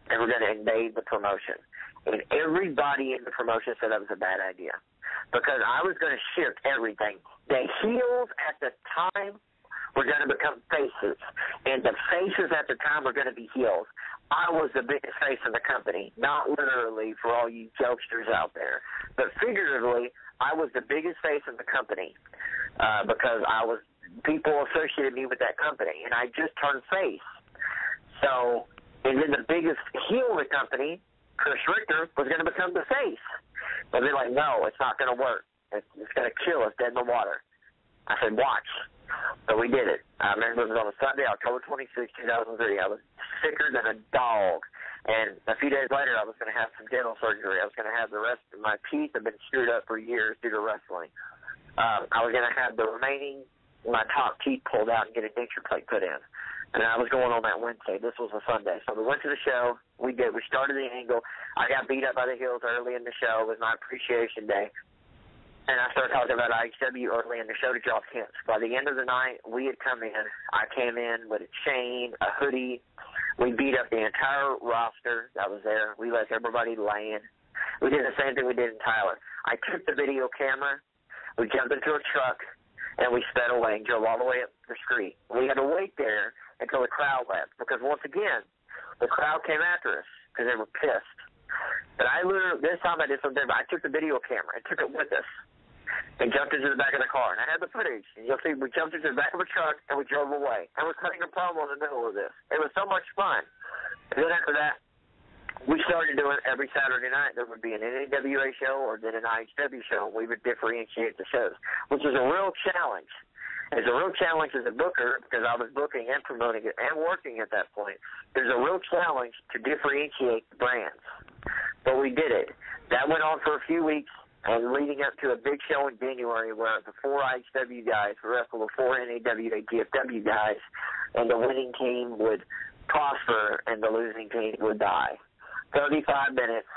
and we're going to invade the promotion. And everybody in the promotion said that was a bad idea because I was going to shift everything. The heels at the time were going to become faces, and the faces at the time were going to be heels. I was the biggest face in the company, not literally for all you jokesters out there, but figuratively, I was the biggest face in the company because people associated me with that company, and I just turned face. So, and then the biggest heel in the company, Chris Richter, was going to become the face. But they're like, no, it's not going to work. It's going to kill us dead in the water. I said, watch. So we did it. I remember it was on a Sunday, October 26, 2003. I was sicker than a dog. And a few days later, I was going to have some dental surgery. I was going to have the rest of my teeth have been screwed up for years due to wrestling. I was going to have the remaining, my top teeth pulled out and get a denture plate put in. And I was going on that Wednesday. This was a Sunday. So we went to the show. We started the angle. I got beat up by the heels early in the show. It was my appreciation day. And I started talking about IHW early in the show to draw hints. By the end of the night, we had come in. I came in with a chain, a hoodie. We beat up the entire roster that was there. We left everybody laying. We did the same thing we did in Tyler. I took the video camera. We jumped into a truck, and we sped away and drove all the way up the street. We had to wait there until the crowd left because, once again, the crowd came after us because they were pissed. But this time I did something different. I took the video camera and took it with us and jumped into the back of the car. And I had the footage. And you'll see we jumped into the back of a truck and we drove away. And we're cutting a promo in the middle of this. It was so much fun. And then after that, we started doing every Saturday night. There would be an NAWA show or then an IHW show. We would differentiate the shows, which was a real challenge. It's a real challenge as a booker because I was booking and promoting it and working at that point. There's a real challenge to differentiate the brands. But we did it. That went on for a few weeks and leading up to a big show in January where the 4 IHW guys wrestled the 4 NAWA GFW guys, and the winning team would prosper and the losing team would die. 35 minutes.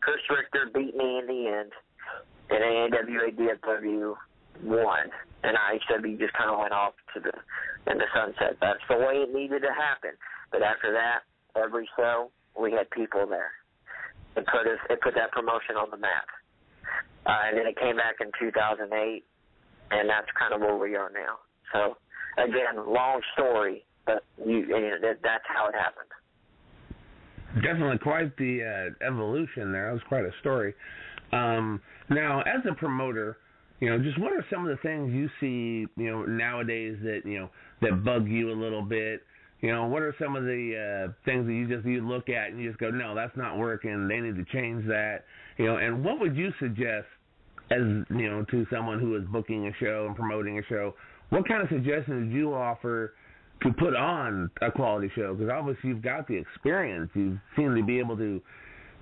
Chris Richter beat me in the end, and NAWA GFW won. And IHW just kind of went off in the sunset. That's the way it needed to happen. But after that, every show, we had people there. It put that promotion on the map. And then it came back in 2008, and that's kind of where we are now. So, again, long story, but that's how it happened. Definitely quite the evolution there. That was quite a story. Now, as a promoter, just what are some of the things you see, nowadays that, that bug you a little bit? What are some of the things that you look at and you just go, no, that's not working. They need to change that. And what would you suggest as to someone who is booking a show and promoting a show? What kind of suggestions do you offer to put on a quality show? Because obviously you've got the experience. You seem to be able to,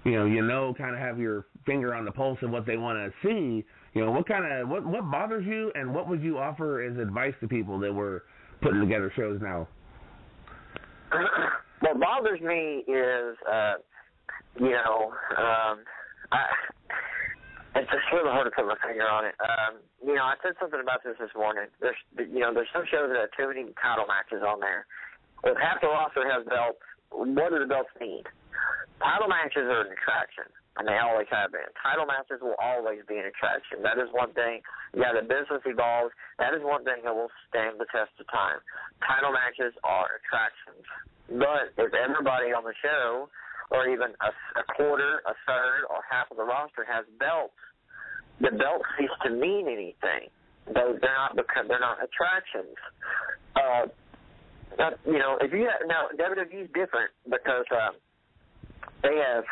kind of have your finger on the pulse of what they want to see. What bothers you, and what would you offer as advice to people that were putting together shows now? What bothers me is, it's just really hard to put my finger on it. I said something about this morning. There's some shows that have too many title matches on there. If half the roster has belts, what do the belts need? Title matches are an attraction, and they always have been. Title matches will always be an attraction. That is one thing. Yeah, the business evolves. That is one thing that will stand the test of time. Title matches are attractions. But if everybody on the show, or even a quarter, a third, or half of the roster has belts, the belts cease to mean anything. They're not attractions. If you have, now WWE is different because they have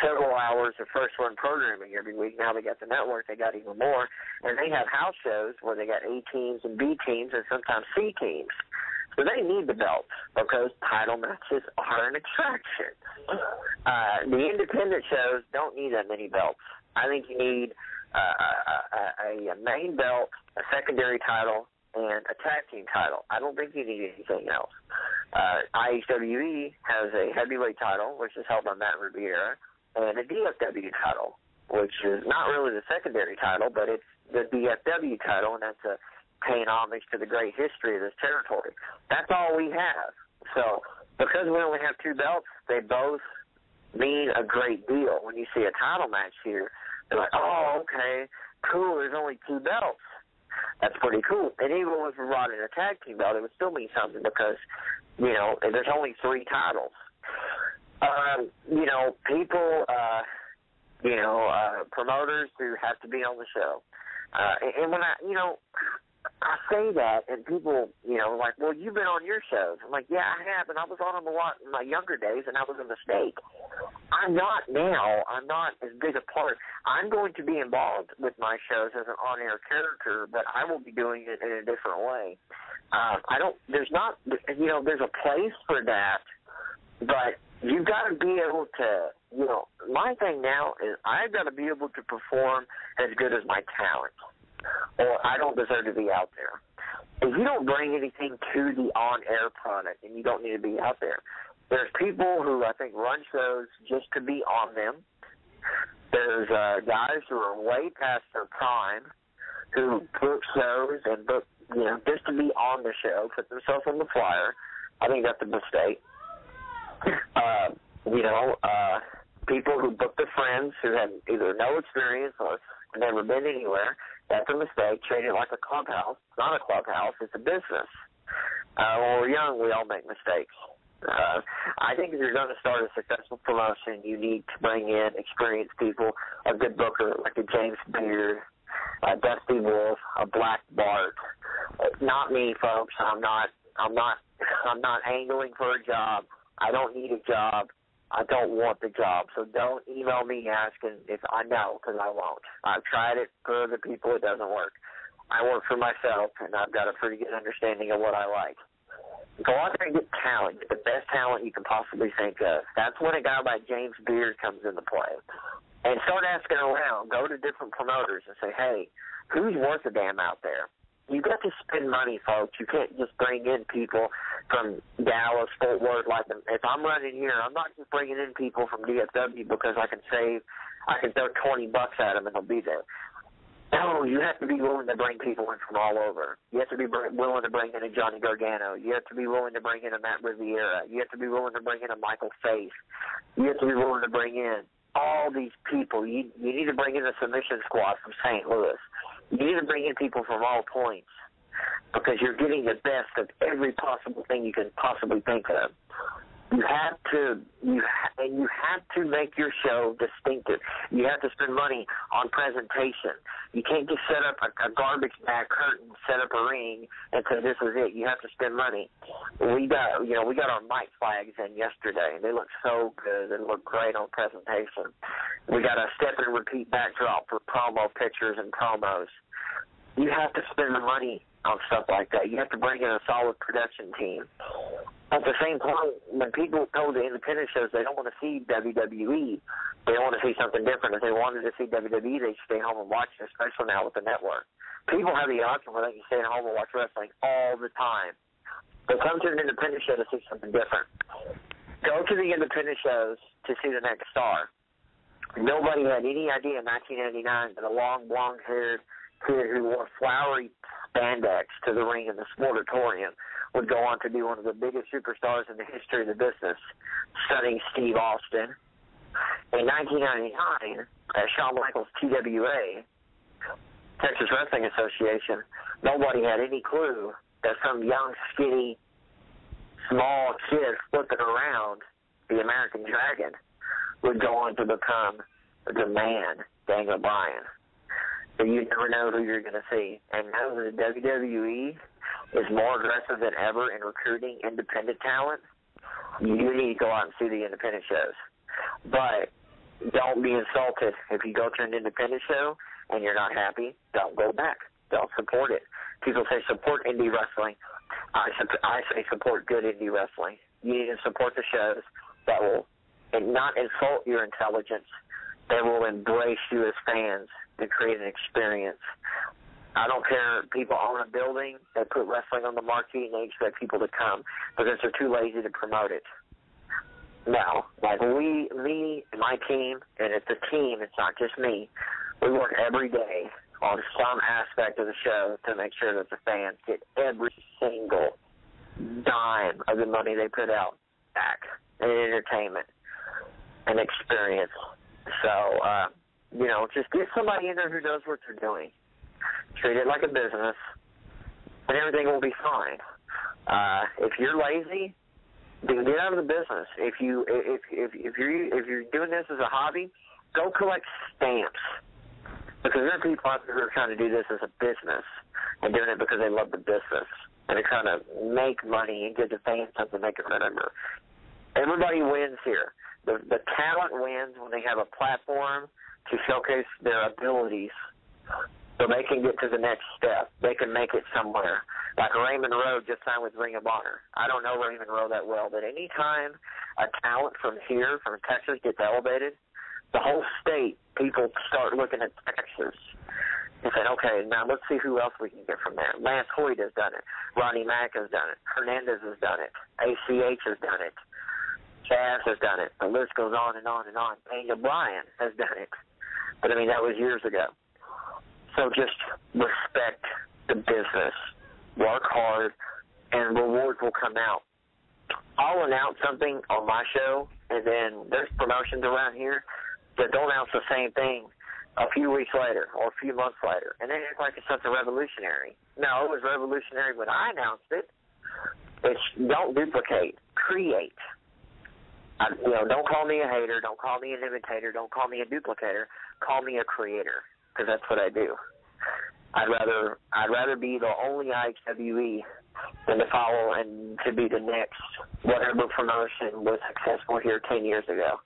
several hours of first run programming every week. Now they got the network, they got even more, and they have house shows where they got A teams and B teams and sometimes C teams. So they need the belts because title matches are an attraction. The independent shows don't need that many belts. I think you need a main belt, a secondary title, and a tag team title. I don't think you need anything else. IHWE has a heavyweight title, which is held by Matt Riviera, and a DFW title, which is not really the secondary title, but it's the DFW title, and that's paying homage to the great history of this territory. That's all we have. So because we only have two belts, they both mean a great deal. When you see a title match here, they're like, oh, okay, cool, there's only two belts. That's pretty cool. And even if we brought in a tag team belt, it would still mean something because, there's only three titles. People, promoters who have to be on the show. And when I say that, and people, like, well, you've been on your shows. I'm like, yeah, I have, and I was on them a lot in my younger days, and that was a mistake. I'm not now. I'm not as big a part. I'm going to be involved with my shows as an on-air character, but I will be doing it in a different way. There's a place for that, but you've got to be able to, my thing now is I've got to be able to perform as good as my talent, or I don't deserve to be out there. If you don't bring anything to the on-air product, then you don't need to be out there. There's people who I think run shows just to be on them. There's guys who are way past their prime who book shows and book, just to be on the show, put themselves on the flyer. I think that's a mistake. People who book their friends who have either no experience or never been anywhere, that's a mistake. Treat it like a clubhouse. It's not a clubhouse. It's a business. When we're young, we all make mistakes. I think if you're going to start a successful promotion, you need to bring in experienced people, a good booker like a James Beard, a Dusty Wolf, a Black Bart. Not me, folks. I'm not angling for a job. I don't need a job. I don't want the job. So don't email me asking if I know, because I won't. I've tried it for other people. It doesn't work. I work for myself, and I've got a pretty good understanding of what I like. Go out there and get talent, get the best talent you can possibly think of. That's when a guy like James Beard comes into play. And start asking around. Go to different promoters and say, hey, who's worth a damn out there? You've got to spend money, folks. You can't just bring in people from Dallas, Fort Worth. Like, if I'm running here, I'm not just bringing in people from DFW because I can throw $20 at them and they'll be there. No, you have to be willing to bring people in from all over. You have to be willing to bring in a Johnny Gargano. You have to be willing to bring in a Matt Riviera. You have to be willing to bring in a Michael Faith. You have to be willing to bring in all these people. You need to bring in a submission squad from St. Louis. You need to bring in people from all points because you're getting the best of every possible thing you can possibly think of. You have to make your show distinctive. You have to spend money on presentation. You can't just set up a garbage bag curtain, set up a ring, and say this is it. You have to spend money. We got our mic flags in yesterday. They look so good. They look great on presentation. We got a step and repeat backdrop for promo pictures and promos. You have to spend the money on stuff like that. You have to bring in a solid production team. At the same time, when people go to independent shows, they don't want to see WWE. They don't want to see something different. If they wanted to see WWE, they'd stay home and watch it, especially now with the network. People have the option where they can stay at home and watch wrestling all the time. But come to an independent show to see something different. Go to the independent shows to see the next star. Nobody had any idea in 1989 that a long, blonde-haired kid who wore flowery spandex to the ring in the Sportatorium would go on to be one of the biggest superstars in the history of the business, stunning Steve Austin. In 1999, at Shawn Michaels' TWA, Texas Wrestling Association, nobody had any clue that some young, skinny, small kid flipping around the American Dragon would go on to become the man, Daniel Bryan. So you never know who you're going to see. And now that the WWE is more aggressive than ever in recruiting independent talent, you need to go out and see the independent shows. But don't be insulted if you go to an independent show and you're not happy. Don't go back. Don't support it. People say support indie wrestling. I say support good indie wrestling. You need to support the shows that will not insult your intelligence. They will embrace you as fans and create an experience. I don't care. People own a building, they put wrestling on the marquee, and they expect people to come because they're too lazy to promote it. No, like me and my team, and it's a team, it's not just me, we work every day on some aspect of the show to make sure that the fans get every single dime of the money they put out back in entertainment and experience. So, just get somebody in there who knows what they're doing. Treat it like a business, and everything will be fine. If you're lazy, then get out of the business. If you're doing this as a hobby, go collect stamps. Because there are people out there who are trying to do this as a business and doing it because they love the business and they're trying to make money and give the fans something they can remember. Everybody wins here. The talent wins when they have a platform to showcase their abilities so they can get to the next step. They can make it somewhere. Like Raymond Rowe just signed with Ring of Honor. I don't know Raymond Rowe that well, but anytime a talent from here, from Texas, gets elevated, the whole state, people start looking at Texas and saying, okay, now let's see who else we can get from there. Lance Hoyt has done it. Ronnie Mack has done it. Hernandez has done it. ACH has done it. Chaz has done it. The list goes on and on and on. Daniel Bryan has done it. But, that was years ago. So just respect the business. Work hard, and rewards will come out. I'll announce something on my show, and then there's promotions around here that don't announce the same thing a few weeks later or a few months later, and they act like it's something revolutionary. No, it was revolutionary when I announced it. It's don't duplicate, create. Don't call me a hater, don't call me an imitator, don't call me a duplicator, call me a creator, because that's what I do. I'd rather be the only IHWE than to follow and to be the next whatever promotion was successful here 10 years ago.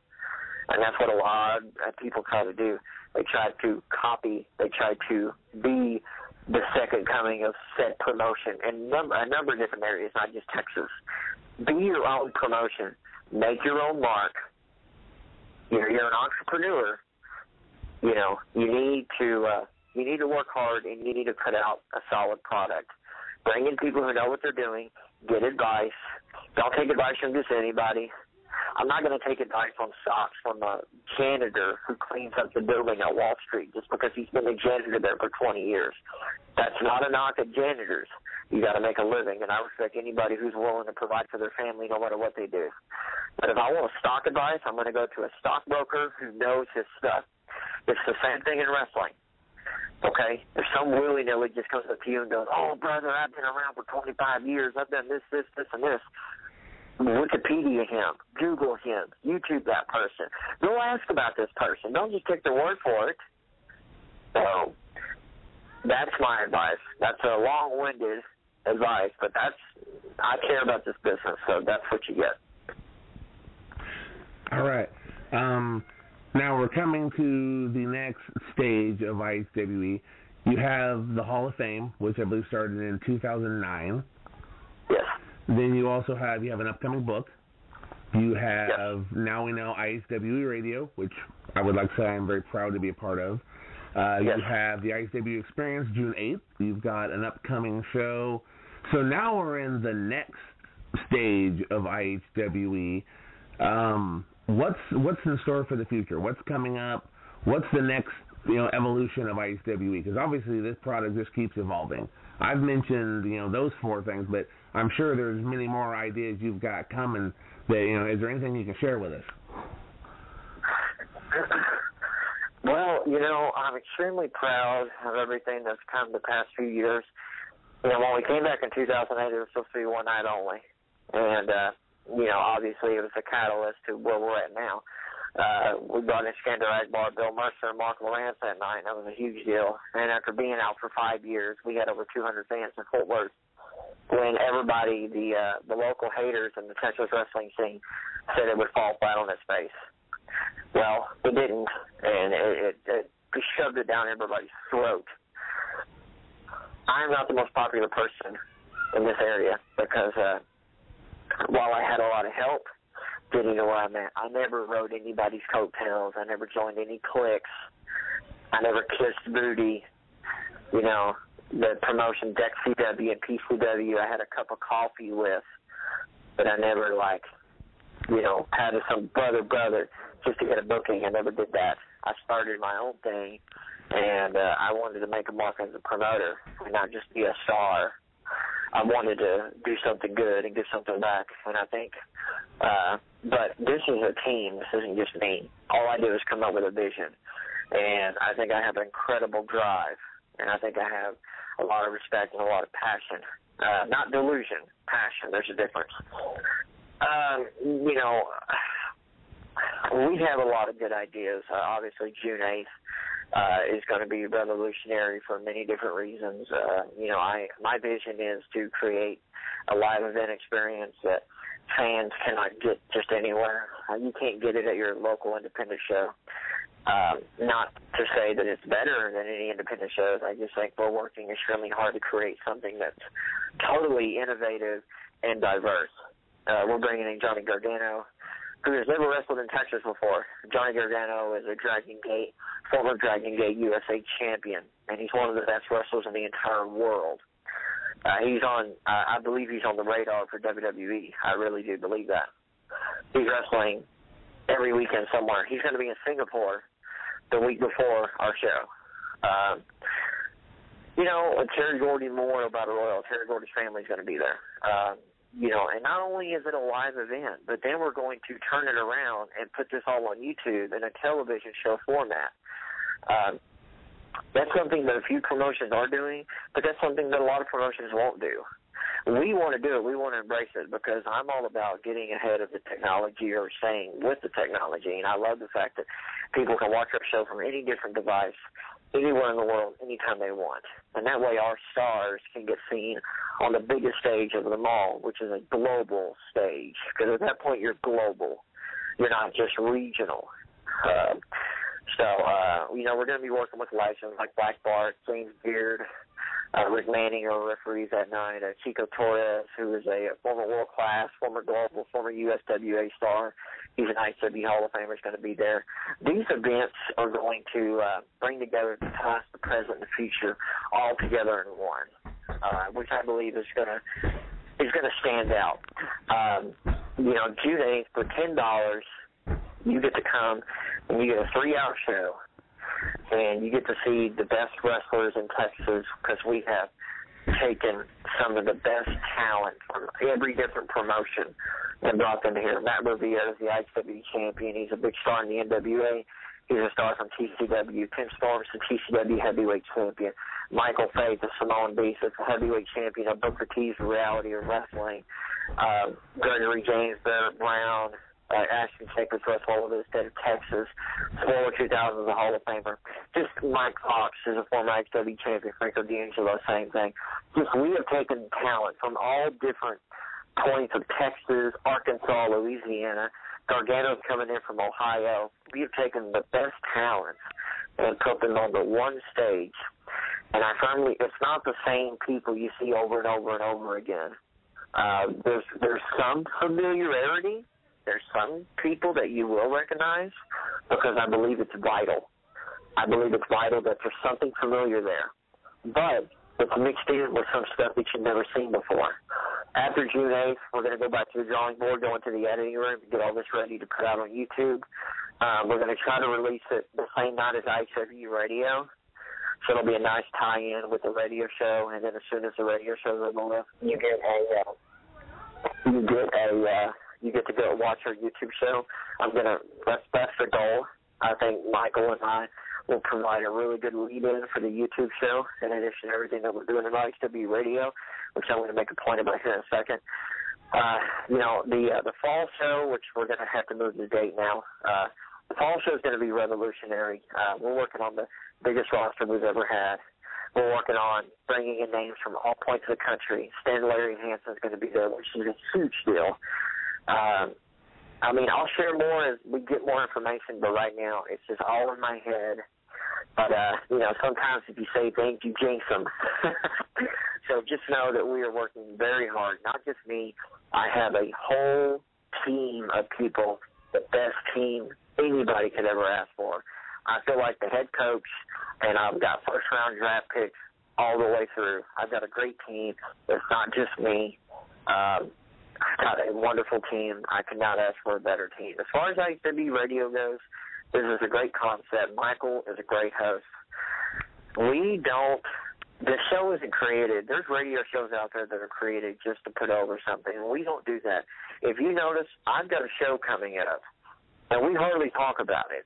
And that's what a lot of people try to do. They try to copy. They try to be the second coming of said promotion in a number of different areas, not just Texas. Be your own promotion. Make your own mark. You're an entrepreneur. You need to work hard, and you need to put out a solid product. Bring in people who know what they're doing. Get advice. Don't take advice from just anybody. I'm not going to take advice on socks from a janitor who cleans up the building at Wall Street just because he's been a janitor there for 20 years. That's not a knock at janitors. You got to make a living, and I respect anybody who's willing to provide for their family no matter what they do. But if I want stock advice, I'm going to go to a stockbroker who knows his stuff. It's the same thing in wrestling. Okay? If some willy-nilly just comes up to you and goes, oh, brother, I've been around for 25 years. I've done this, and this. Wikipedia him, Google him, YouTube that person. Go ask about this person. Don't just take their word for it. So that's my advice. That's a long-winded advice, but I care about this business, so that's what you get. All right. Now we're coming to the next stage of IHWE. You have the Hall of Fame, which I believe started in 2009. Yes. Then you also have an upcoming book. You have Now We Know IHWE Radio, which I would like to say I'm very proud to be a part of. You have the IHWE Experience, June 8th. You've got an upcoming show. So now we're in the next stage of IHWE. What's in store for the future? What's coming up? What's the next evolution of IHWE? Because obviously this product just keeps evolving. I've mentioned those four things, but I'm sure there's many more ideas you've got coming. That is there anything you can share with us? Well, I'm extremely proud of everything that's come the past few years. When we came back in 2008, it was supposed to be one night only, and obviously it was a catalyst to where we're at now. We brought in Skander Akbar, Bill Mercer, and Mark Lawrence that night. That was a huge deal. And after being out for 5 years, we had over 200 fans in Fort Worth. When everybody, the local haters in the Texas wrestling scene, said it would fall flat on its face. Well, it didn't, and it shoved it down everybody's throat. I'm not the most popular person in this area because while I had a lot of help getting to where I'm at, I never rode anybody's coattails. I never joined any cliques. I never kissed booty. The promotion Deck CW and PCW I had a cup of coffee with, but I never, had some brother just to get a booking. I never did that. I started my own thing, and I wanted to make a mark as a promoter and not just be a star. I wanted to do something good and give something back, and I think, but this is a team. This isn't just me. All I do is come up with a vision, and I think I have an incredible drive, and I think I have a lot of respect and a lot of passion. Not delusion, passion. There's a difference. We have a lot of good ideas. Obviously, June 8th is going to be revolutionary for many different reasons. My vision is to create a live event experience that fans cannot get just anywhere. You can't get it at your local independent show. Not to say that it's better than any independent shows. I just think we're working extremely hard to create something that's totally innovative and diverse. We're bringing in Johnny Gargano, who has never wrestled in Texas before. Johnny Gargano is a former Dragon Gate USA champion, and he's one of the best wrestlers in the entire world. I believe he's on the radar for WWE. I really do believe that. He's wrestling every weekend somewhere. He's going to be in Singapore the week before our show. Terry Gordy Moore of Battle Royal, Terry Gordy's family is going to be there. And not only is it a live event, but then we're going to turn it around and put this all on YouTube in a television show format. That's something that a few promotions are doing, but that's something that a lot of promotions won't do. We want to do it. We want to embrace it because I'm all about getting ahead of the technology or staying with the technology, and I love the fact that people can watch our show from any different device, anywhere in the world, anytime they want. And that way our stars can get seen on the biggest stage of them all, which is a global stage, because at that point you're global. You're not just regional. We're going to be working with licenses like Black Bart, James Beard, Rick Manning are referees that night, Chico Torres, who is a former world class, former global, former USWA star. He's an IHWE Hall of Famer, is going to be there. These events are going to bring together the past, the present, and the future all together in one, which I believe is going to stand out. June 8th, for $10, you get to come and you get a 3-hour show, and you get to see the best wrestlers in Texas because we have taken some of the best talent from every different promotion and brought them here. Matt Revere is the IHWE champion. He's a big star in the NWA. He's a star from TCW. Tim Storms, the TCW heavyweight champion. Michael Faith, the Samoan Beast, is the heavyweight champion of Booker T's Reality of Wrestling. Gregory James, Barrett Brown, Ashton Sacred Trust, all of the state of Texas. Spoiler 2000 is a Hall of Famer. Just Mike Fox is a former IHWE champion. Franco D'Angelo, same thing. Just we have taken talent from all different points of Texas, Arkansas, Louisiana. Gargano's coming in from Ohio. We have taken the best talents and put them on the one stage. And it's not the same people you see over and over and over again. There's some familiarity. There's some people that you will recognize because I believe it's vital. I believe it's vital that there's something familiar there. But it's mixed in with some stuff that you've never seen before. After June 8th, we're going to go back to the drawing board, go into the editing room, get all this ready to put out on YouTube. We're going to try to release it the same night as IHWE Radio. So it'll be a nice tie-in with the radio show, and then as soon as the radio show's over, you get to go watch our YouTube show. That's the goal. I think Michael and I will provide a really good lead-in for the YouTube show, in addition to everything that we're doing at IHWE Radio, which I'm going to make a point about here in a second. The fall show, which we're going to have to move the date now. The fall show is going to be revolutionary. We're working on the biggest roster we've ever had. We're working on bringing in names from all points of the country. Stan Larry Hansen is going to be there, which is a huge deal. I'll share more as we get more information, but right now it's just all in my head. But, sometimes if you say things, you jinx them. So just know that we are working very hard, not just me. I have a whole team of people, the best team anybody could ever ask for. I feel like the head coach, and I've got first-round draft picks all the way through. I've got a great team. It's not just me. I've got a wonderful team. I could not ask for a better team. As far as IHWE Radio goes, this is a great concept. Michael is a great host. The show isn't created. There's radio shows out there that are created just to put over something, and we don't do that. If you notice, I've got a show coming up, and we hardly talk about it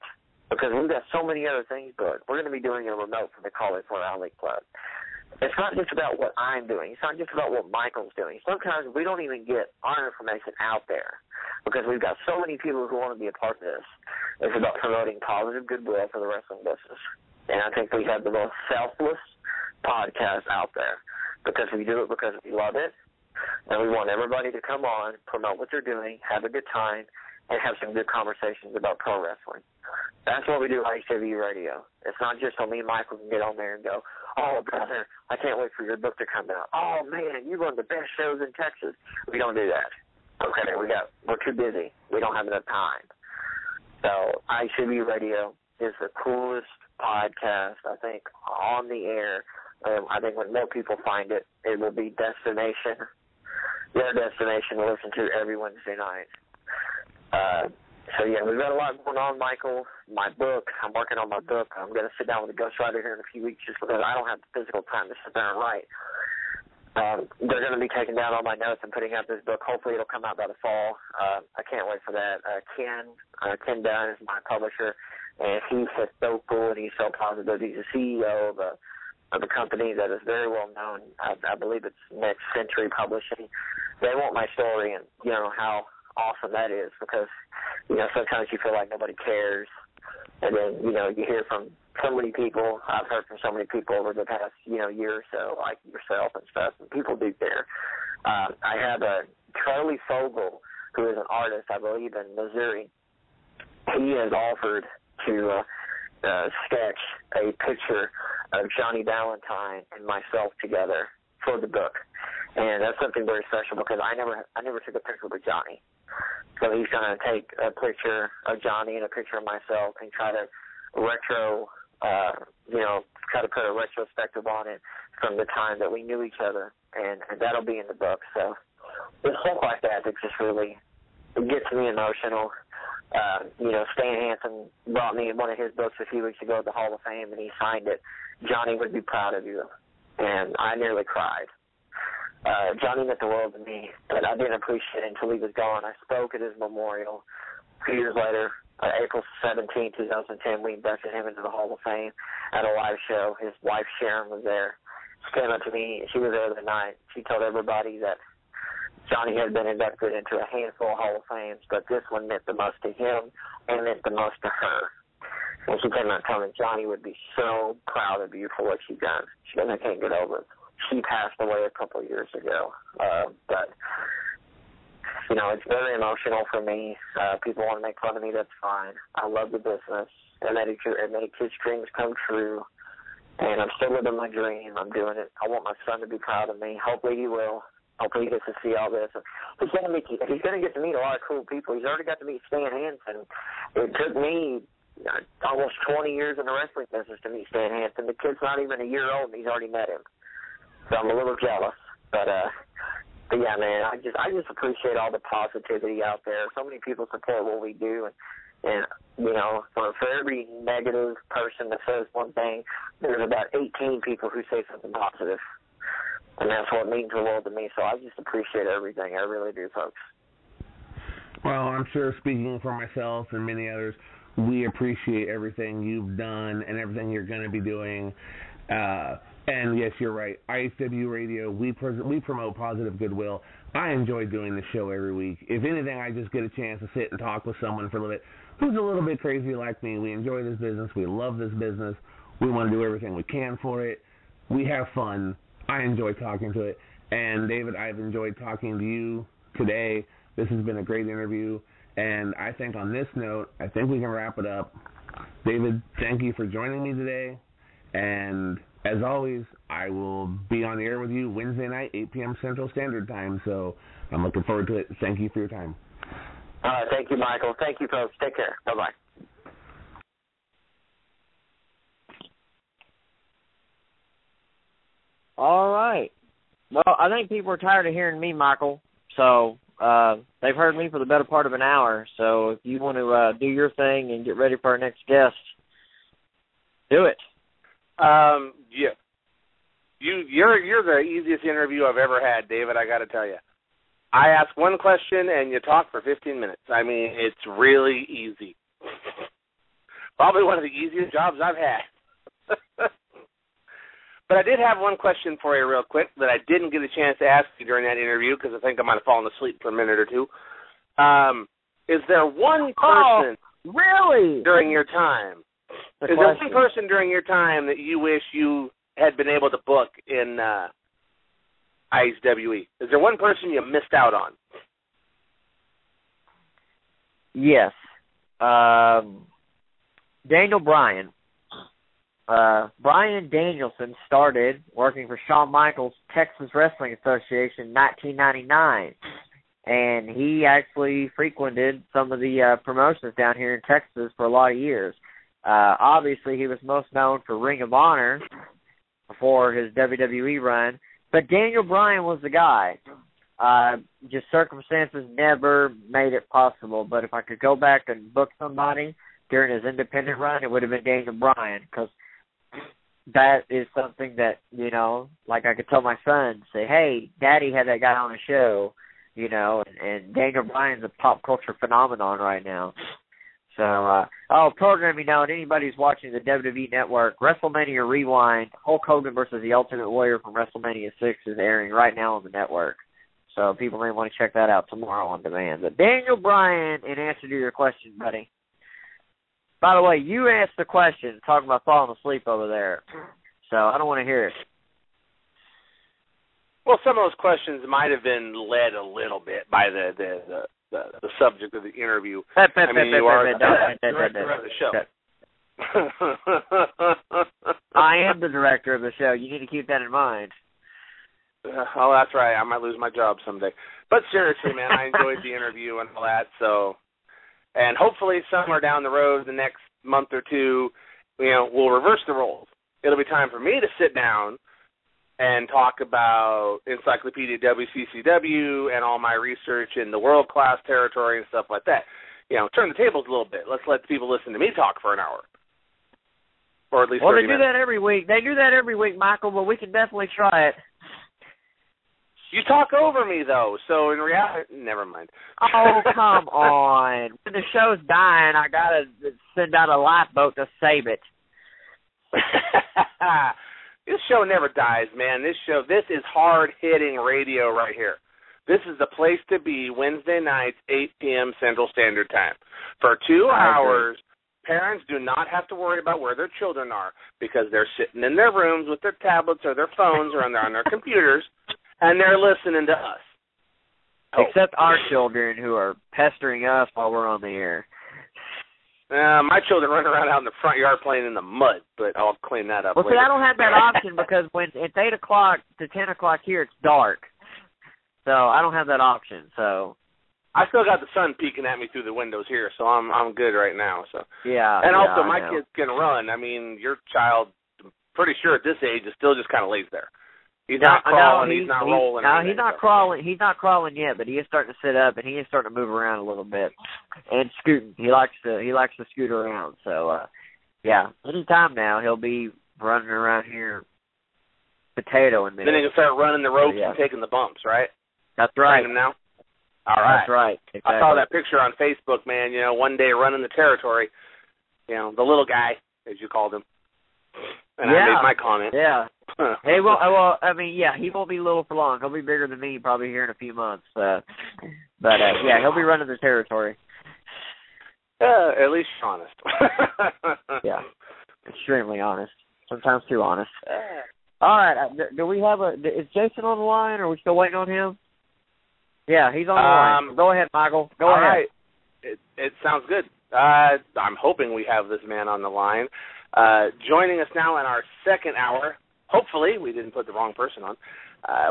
because we've got so many other things booked. We're going to be doing a remote from the College for Alley Club. It's not just about what I'm doing. It's not just about what Michael's doing. Sometimes we don't even get our information out there because we've got so many people who want to be a part of this. It's about promoting positive goodwill for the wrestling business. And I think we have the most selfless podcast out there because we do it because we love it, and we want everybody to come on, promote what they're doing, have a good time, and have some good conversations about pro wrestling. That's what we do at IHWE Radio. It's not just so me and Michael can get on there and go, oh, brother, I can't wait for your book to come out. Oh, man, you run the best shows in Texas. We don't do that. Okay, we're too busy. We don't have enough time. So IHWE Radio is the coolest podcast, I think, on the air. I think when more people find it, it will be their destination to listen to every Wednesday night. We've got a lot going on, Michael. My book, I'm working on my book. I'm going to sit down with a ghostwriter here in a few weeks just because I don't have the physical time to sit there and write. They're going to be taking down all my notes and putting out this book. Hopefully it'll come out by the fall. I can't wait for that. Ken Dunn is my publisher, and he's just so cool and he's so positive. He's the CEO of a company that is very well known. I believe it's Next Century Publishing. They want my story, and you know how awesome that is because sometimes you feel like nobody cares, and then you hear from so many people. I've heard from so many people over the past year or so, like yourself and stuff, and people do care. I have a Charlie Fogel, who is an artist, I believe, in Missouri. He has offered to sketch a picture of Johnny Valentine and myself together for the book, and that's something very special because I never took a picture with Johnny. So he's going to take a picture of Johnny and a picture of myself and try to try to put a retrospective on it from the time that we knew each other, and that'll be in the book. So it's stuff like that just really gets me emotional. Stan Hansen brought me one of his books a few weeks ago at the Hall of Fame, and he signed it. Johnny would be proud of you, and I nearly cried. Johnny meant the world to me, but I didn't appreciate it until he was gone. I spoke at his memorial. A few years later, April 17, 2010, we inducted him into the Hall of Fame at a live show. His wife, Sharon, was there. She came up to me. She was there the night. She told everybody that Johnny had been inducted into a handful of Hall of Fames, but this one meant the most to him and meant the most to her. And she came out telling me Johnny would be so proud of you for what you've done. She goes, I can't get over it. She passed away a couple of years ago. But, you know, it's very emotional for me. People want to make fun of me, that's fine. I love the business. It made his dreams come true. And I'm still living my dream. I'm doing it. I want my son to be proud of me. Hopefully he will. Hopefully he gets to see all this. He's going to get to meet a lot of cool people. He's already got to meet Stan Hansen. It took me almost 20 years in the wrestling business to meet Stan Hansen. The kid's not even a year old, and he's already met him. So I'm a little jealous. But yeah, man, I just appreciate all the positivity out there. So many people support what we do, and you know, for every negative person that says one thing, there's about 18 people who say something positive. And that's what means the world to me. So I just appreciate everything. I really do, folks. Well, I'm sure speaking for myself and many others, we appreciate everything you've done and everything you're going to be doing. And yes, you're right. IHWE Radio, we promote positive goodwill. I enjoy doing the show every week. If anything, I just get a chance to sit and talk with someone for a little bit who's a little bit crazy like me. We enjoy this business. We love this business. We want to do everything we can for it. We have fun. I enjoy talking to it. And, David, I've enjoyed talking to you today. This has been a great interview. And I think on this note, I think we can wrap it up. David, thank you for joining me today. And as always, I will be on the air with you Wednesday night, 8 p.m. Central Standard Time. So I'm looking forward to it. Thank you for your time. All right. Thank you, Michael. Thank you, folks. Take care. Bye-bye. All right. Well, I think people are tired of hearing me, Michael. So they've heard me for the better part of an hour. So if you want to do your thing and get ready for our next guest, do it. Yeah. You're the easiest interview I've ever had, David, I got to tell you. I ask one question and you talk for 15 minutes. I mean, it's really easy. Probably one of the easiest jobs I've had. But I did have one question for you real quick that I didn't get a chance to ask you during that interview because I think I might have fallen asleep for a minute or two. Is there one person really during your time? Is there one person during your time that you wish you had been able to book in IHWE? Is there one person you missed out on? Yes. Daniel Bryan. Brian Danielson started working for Shawn Michaels' Texas Wrestling Association in 1999, and he actually frequented some of the promotions down here in Texas for a lot of years. Obviously, he was most known for Ring of Honor before his WWE run, but Daniel Bryan was the guy. Just circumstances never made it possible, but if I could go back and book somebody during his independent run, it would have been Daniel Bryan, because that is something that, you know, like I could tell my son, say, hey, Daddy had that guy on the show, you know, and Daniel Bryan's a pop culture phenomenon right now. So, programming now, and anybody who's watching the WWE Network, WrestleMania Rewind, Hulk Hogan versus the Ultimate Warrior from WrestleMania 6 is airing right now on the network. So people may want to check that out tomorrow on demand. But Daniel Bryan, in answer to your question, buddy. By the way, you asked the question, talking about falling asleep over there. So I don't want to hear it. Well, some of those questions might have been led a little bit by the subject of the interview. I mean, you are the director of the show. I am the director of the show. You need to keep that in mind. Oh, that's right. I might lose my job someday. But seriously, man, I enjoyed the interview and all that. So, and hopefully somewhere down the road, the next month or two, you know, we'll reverse the roles. It'll be time for me to sit down and talk about Encyclopedia WCCW and all my research in the world-class territory and stuff like that. You know, turn the tables a little bit. Let's let the people listen to me talk for an hour. Or at least 30 minutes. Well, they do that every week. They do that every week, Michael, but we can definitely try it. You talk over me, though, so in reality, never mind. Oh, come on. When the show's dying, I got to send out a lifeboat to save it. This show never dies, man. This is hard-hitting radio right here. This is the place to be Wednesday nights, 8 p.m. Central Standard Time. For 2 hours, parents do not have to worry about where their children are because they're sitting in their rooms with their tablets or their phones or on their computers, and they're listening to us. Except our children who are pestering us while we're on the air. My children run around out in the front yard playing in the mud, but I'll clean that up later. See, I don't have that option because when it's 8 o'clock to 10 o'clock here, it's dark. So I don't have that option. So I still got the sun peeking at me through the windows here, so I'm good right now. So yeah. And also, my kids can run. I mean, your child, pretty sure at this age, is still just kind of lays there. He's not crawling. He's not rolling. No, he's not crawling. He's not crawling yet, but he is starting to sit up and he is starting to move around a little bit and scooting. He likes to scoot around. So yeah, any time now he'll be running around here, potatoing me. Then he can start running the ropes and taking the bumps, right? That's right. Him now. All right. That's right. Exactly. I saw that picture on Facebook, man. You know, one day running the territory. You know, the little guy, as you called him. And I made my comment. Yeah. Hey, well, I mean, yeah, he won't be little for long. He'll be bigger than me probably here in a few months. But yeah, he'll be running the territory. At least honest. Yeah, extremely honest. Sometimes too honest. All right, do we have is Jason on the line, or are we still waiting on him? Yeah, he's on the line. Go ahead, Michael. Go ahead. Right. It sounds good. I'm hoping we have this man on the line. Joining us now in our second hour, hopefully we didn't put the wrong person on,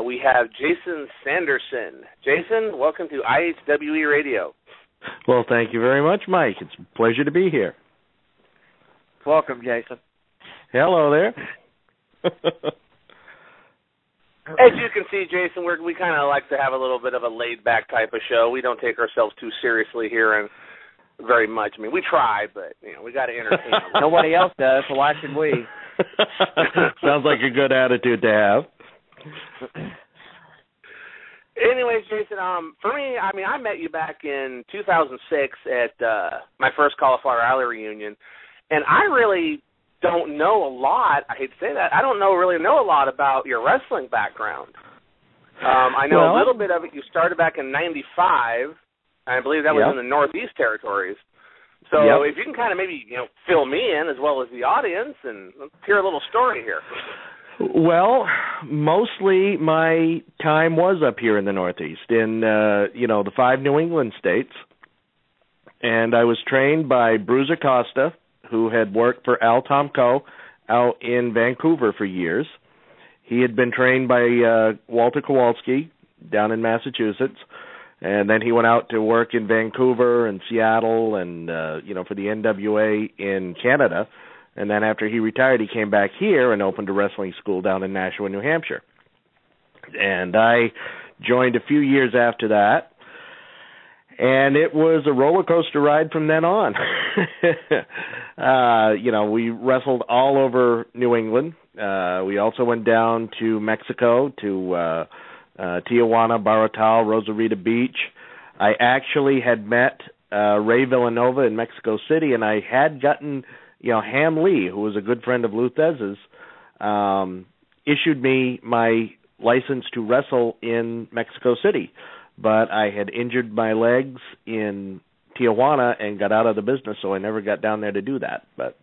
we have Jason Sanderson. Jason, welcome to IHWE Radio. Well, thank you very much, Mike. It's a pleasure to be here. Welcome, Jason. Hello there. As you can see, Jason, we kind of like to have a little bit of a laid-back type of show. We don't take ourselves too seriously here and very much. I mean, we try, but, you know, we got to entertain them. Nobody else does, so why should we? Sounds like a good attitude to have. Anyways, Jason, for me, I mean, I met you back in 2006 at my first Cauliflower Alley reunion, and I really don't know a lot. I hate to say that. I don't really know a lot about your wrestling background. I know a little bit of it. You started back in 95. I believe that was in the Northeast territories. So if you can kind of maybe, fill me in as well as the audience and let's hear a little story here. Well, mostly my time was up here in the Northeast in, the 5 New England states. And I was trained by Bruiser Costa, who had worked for Al Tomko out in Vancouver for years. He had been trained by Walter Kowalski down in Massachusetts. And then he went out to work in Vancouver and Seattle and, for the NWA in Canada. And then after he retired, he came back here and opened a wrestling school down in Nashua, New Hampshire. And I joined a few years after that. And it was a roller coaster ride from then on. We wrestled all over New England. We also went down to Mexico, to Tijuana, Baratal, Rosarita Beach. I actually had met Ray Villanueva in Mexico City, and I had gotten, Ham Lee, who was a good friend of Lutez's, issued me my license to wrestle in Mexico City. But I had injured my legs in Tijuana and got out of the business, so I never got down there to do that. But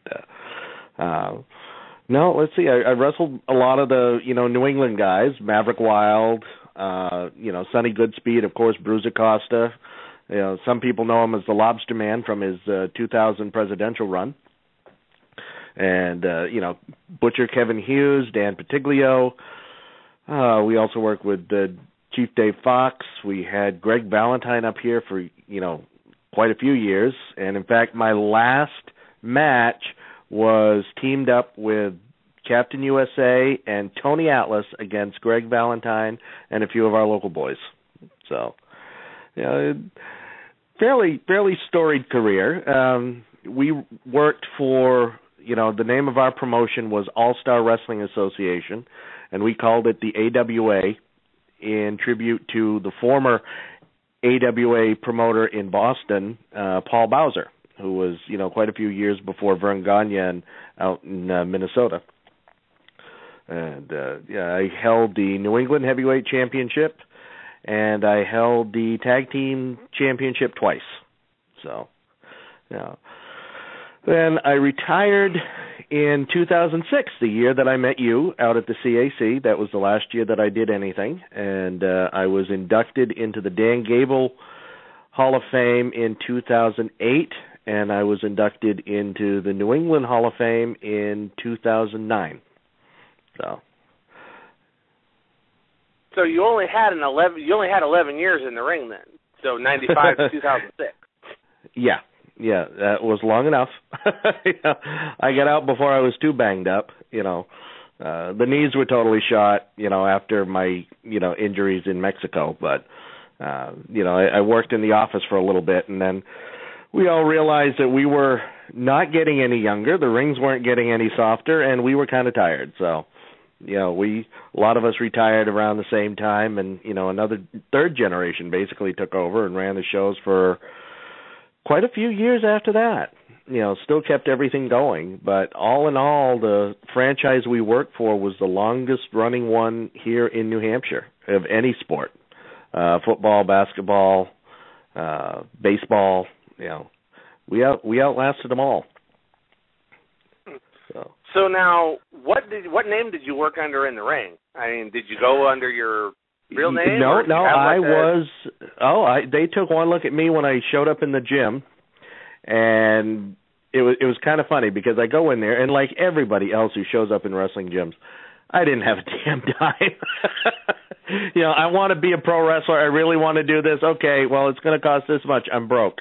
no, let's see. I wrestled a lot of the, New England guys, Maverick Wild, Sonny Goodspeed, of course, Bruiser Costa. Some people know him as the Lobster Man from his 2000 presidential run. And, Butcher Kevin Hughes, Dan Patiglio. We also worked with Chief Dave Fox. We had Greg Valentine up here for, quite a few years. And, in fact, my last match was teamed up with Captain USA and Tony Atlas against Greg Valentine and a few of our local boys. So, fairly storied career. We worked for, the name of our promotion was All-Star Wrestling Association, and we called it the AWA in tribute to the former AWA promoter in Boston, Paul Bowser, who was, quite a few years before Vern Gagne out in Minnesota. And, I held the New England Heavyweight Championship, and I held the tag team championship twice. So, yeah. Then I retired in 2006, the year that I met you out at the CAC. That was the last year that I did anything, and I was inducted into the Dan Gable Hall of Fame in 2008, and I was inducted into the New England Hall of Fame in 2009. So you only had 11 years in the ring then. So 95 to 2006. Yeah, that was long enough. I got out before I was too banged up. The knees were totally shot. After my injuries in Mexico, but I worked in the office for a little bit, and then we all realized that we were not getting any younger. The rings weren't getting any softer, and we were kind of tired. So, a lot of us retired around the same time, and another third generation basically took over and ran the shows for quite a few years after that. Still kept everything going, but all in all, the franchise we worked for was the longest running one here in New Hampshire of any sport. Football, basketball, baseball, we outlasted them all. So now, what name did you work under in the ring? I mean, did you go under your real name? No, they took one look at me when I showed up in the gym, and it was kind of funny because I go in there, and like everybody else who shows up in wrestling gyms, I didn't have a damn dime. I want to be a pro wrestler. I really want to do this. Okay, well, it's going to cost this much. I'm broke.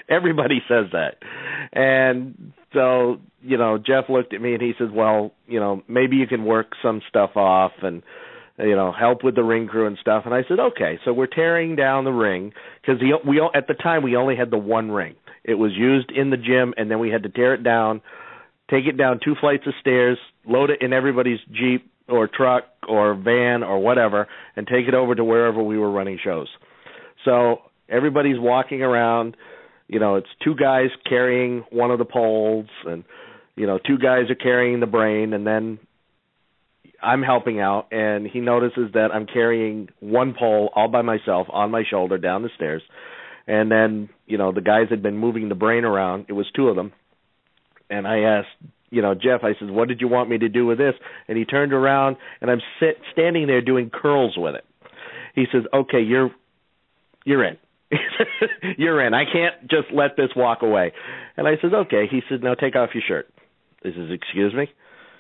Everybody says that. And so, Jeff looked at me and he says, well, maybe you can work some stuff off and, help with the ring crew and stuff. And I said, okay. So we're tearing down the ring because at the time we only had the one ring. It was used in the gym, and then we had to tear it down, take it down 2 flights of stairs, load it in everybody's Jeep or truck or van or whatever, and take it over to wherever we were running shows. So everybody's walking around. It's 2 guys carrying one of the poles, and 2 guys are carrying the brain, and then I'm helping out, and he notices that I'm carrying one pole all by myself on my shoulder down the stairs. And then, the guys had been moving the brain around. It was 2 of them. And I asked, Jeff, I said, what did you want me to do with this? And he turned around, and I'm standing there doing curls with it. He says, okay, you're in. You're in. I can't just let this walk away. And I said, okay. He said, now take off your shirt. I says, excuse me?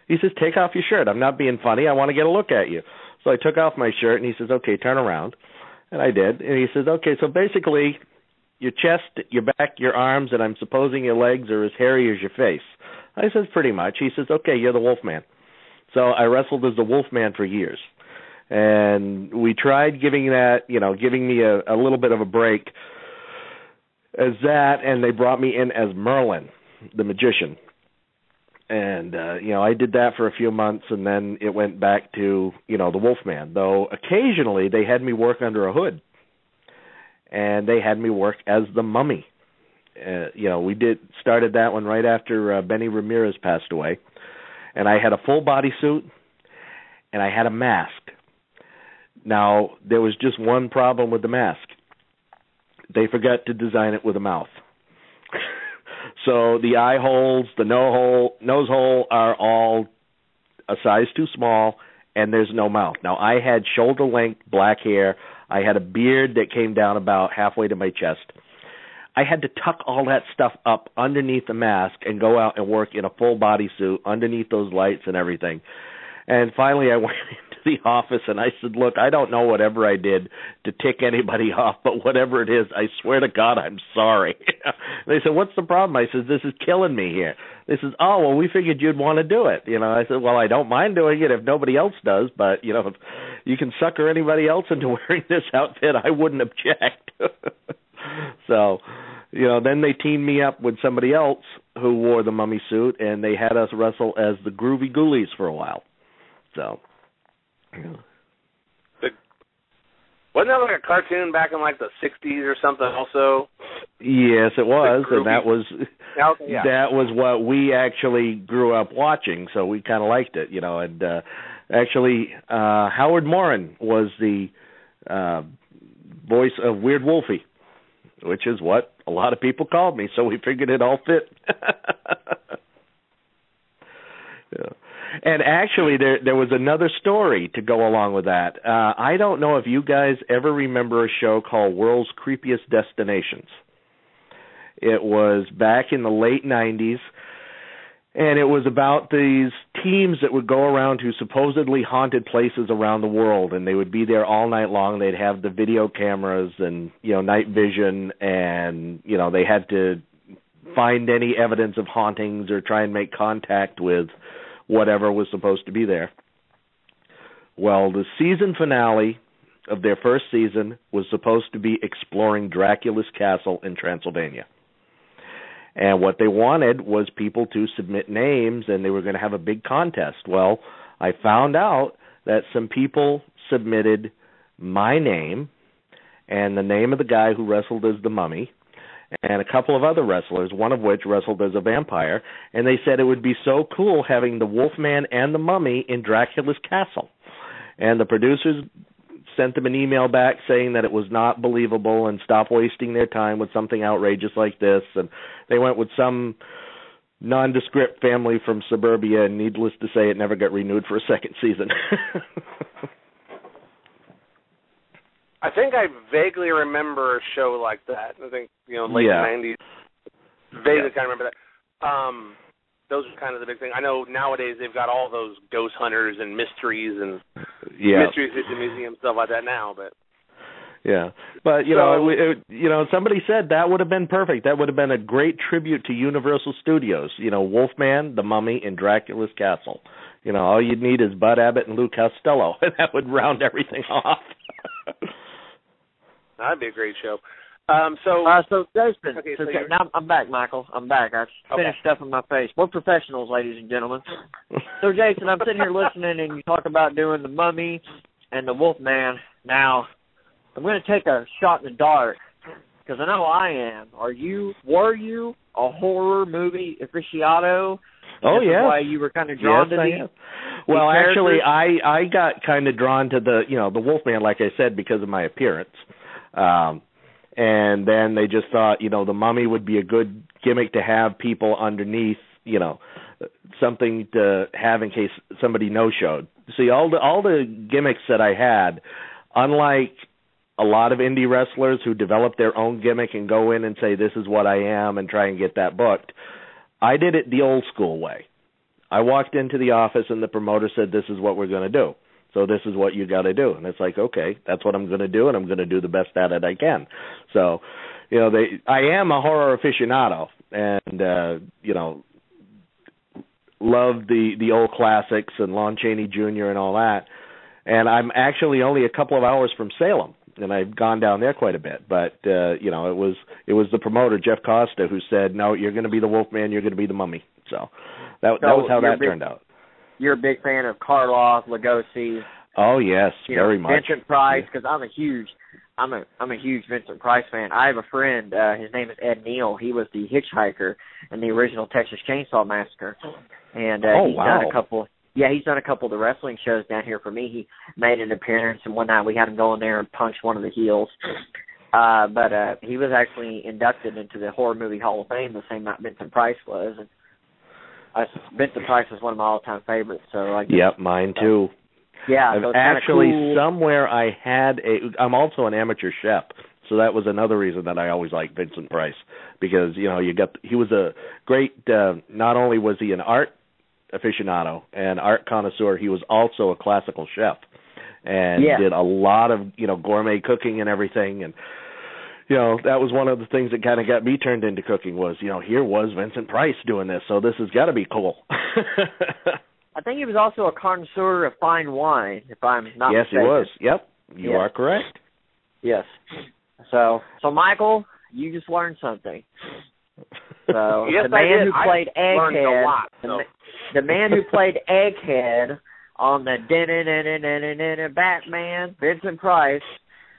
He says, take off your shirt. I'm not being funny. I want to get a look at you. So I took off my shirt, and he says, okay, turn around. And I did. And he says, okay, so basically your chest, your back, your arms, and I'm supposing your legs are as hairy as your face. I says, pretty much. He says, okay, you're the Wolfman. So I wrestled as the Wolfman for years. And we tried giving me a little bit of a break as that, and they brought me in as Merlin, the magician. And, I did that for a few months, and then it went back to, the Wolfman. Though occasionally they had me work under a hood, and they had me work as the Mummy. We started that one right after Benny Ramirez passed away. And I had a full body suit, and I had a mask. Now, there was just one problem with the mask. They forgot to design it with a mouth. So the eye holes, the nose hole are all a size too small, and there's no mouth. Now, I had shoulder-length black hair. I had a beard that came down about halfway to my chest. I had to tuck all that stuff up underneath the mask and go out and work in a full bodysuit underneath those lights and everything. And finally I went into the office and I said, look, I don't know whatever I did to tick anybody off, but whatever it is, I swear to God, I'm sorry. They said, what's the problem? I said, this is killing me here. They said, oh, well, we figured you'd want to do it. I said, well, I don't mind doing it if nobody else does, but, if you can sucker anybody else into wearing this outfit, I wouldn't object. So, then they teamed me up with somebody else who wore the mummy suit, and they had us wrestle as the Groovy Ghoulies for a while. So, wasn't that like a cartoon back in like the 60s or something also? Yes, it was, and that was what we actually grew up watching, so we kind of liked it, and actually Howard Morin was the voice of Weird Wolfie, which is what a lot of people called me, so we figured it all fit. Yeah. And actually, there was another story to go along with that. I don't know if you guys ever remember a show called World's Creepiest Destinations. It was back in the late 90s, and it was about these teams that would go around to supposedly haunted places around the world, and they would be there all night long. They'd have the video cameras and, night vision, and, they had to find any evidence of hauntings or try and make contact with whatever was supposed to be there. Well, the season finale of their first season was supposed to be exploring Dracula's castle in Transylvania. And what they wanted was people to submit names, and they were going to have a big contest. Well, I found out that some people submitted my name and the name of the guy who wrestled as the Mummy and a couple of other wrestlers, one of which wrestled as a vampire, and they said it would be so cool having the Wolfman and the Mummy in Dracula's castle. And the producers sent them an email back saying that it was not believable and stop wasting their time with something outrageous like this. And they went with some nondescript family from suburbia, and needless to say, it never got renewed for a second season. I think I vaguely remember a show like that. I think, late 90s. Vaguely kind of remember that. Those are kind of the big thing. I know nowadays they've got all those ghost hunters and mysteries and mysteries at the museum, stuff like that now. But somebody said that would have been perfect. That would have been a great tribute to Universal Studios. Wolfman, the Mummy, and Dracula's castle. All you'd need is Bud Abbott and Lou Costello, and that would round everything off. That'd be a great show. So Jason, okay, now I'm back, Michael. I'm back. I finished stuff in my face. We're professionals, ladies and gentlemen. So, Jason, I'm sitting here listening, and you talk about doing the Mummy and the Wolfman. Now, I'm going to take a shot in the dark because I know I am. Were you a horror movie aficionado? Oh, yeah. Why you were kind of drawn to these? Well, actually, I got kind of drawn to the Wolfman, like I said, because of my appearance. And then they just thought, the Mummy would be a good gimmick to have people underneath, something to have in case somebody no-showed. See, all the gimmicks that I had, unlike a lot of indie wrestlers who develop their own gimmick and go in and say, this is what I am, and try and get that booked, I did it the old school way. I walked into the office and the promoter said, this is what we're going to do. So this is what you got to do. And it's like, okay, that's what I'm going to do, and I'm going to do the best at it I can. So, I am a horror aficionado and, love the old classics and Lon Chaney Jr. and all that. And I'm actually only a couple of hours from Salem, and I've gone down there quite a bit. But, it was the promoter, Jeff Costa, who said, no, you're going to be the Wolfman, you're going to be the Mummy. So that was how that turned out. You're a big fan of Karloff, Lugosi. Oh yes, very much. Vincent Price, because I'm a huge Vincent Price fan. I have a friend. His name is Ed Neal. He was the hitchhiker in the original Texas Chainsaw Massacre, and he's done a couple. Yeah, he's done a couple of the wrestling shows down here for me. He made an appearance, and one night we had him go in there and punch one of the heels. But he was actually inducted into the Horror Movie Hall of Fame the same night Vincent Price was. And Vincent Price is one of my all-time favorites. So yep, mine too. Yeah, so actually cool. Somewhere I had I'm also an amateur chef, so that was another reason that I always liked Vincent Price because he was a great. Not only was he an art aficionado and art connoisseur, he was also a classical chef and did a lot of gourmet cooking and everything and. That was one of the things that kind of got me turned into cooking was, here was Vincent Price doing this, so this has got to be cool. I think he was also a connoisseur of fine wine, if I'm not mistaken. Yes, he was. Yep, you are correct. Yes. So Michael, you just learned something. So yes, the man who played Egghead, the man who played Egghead on the Batman, Vincent Price,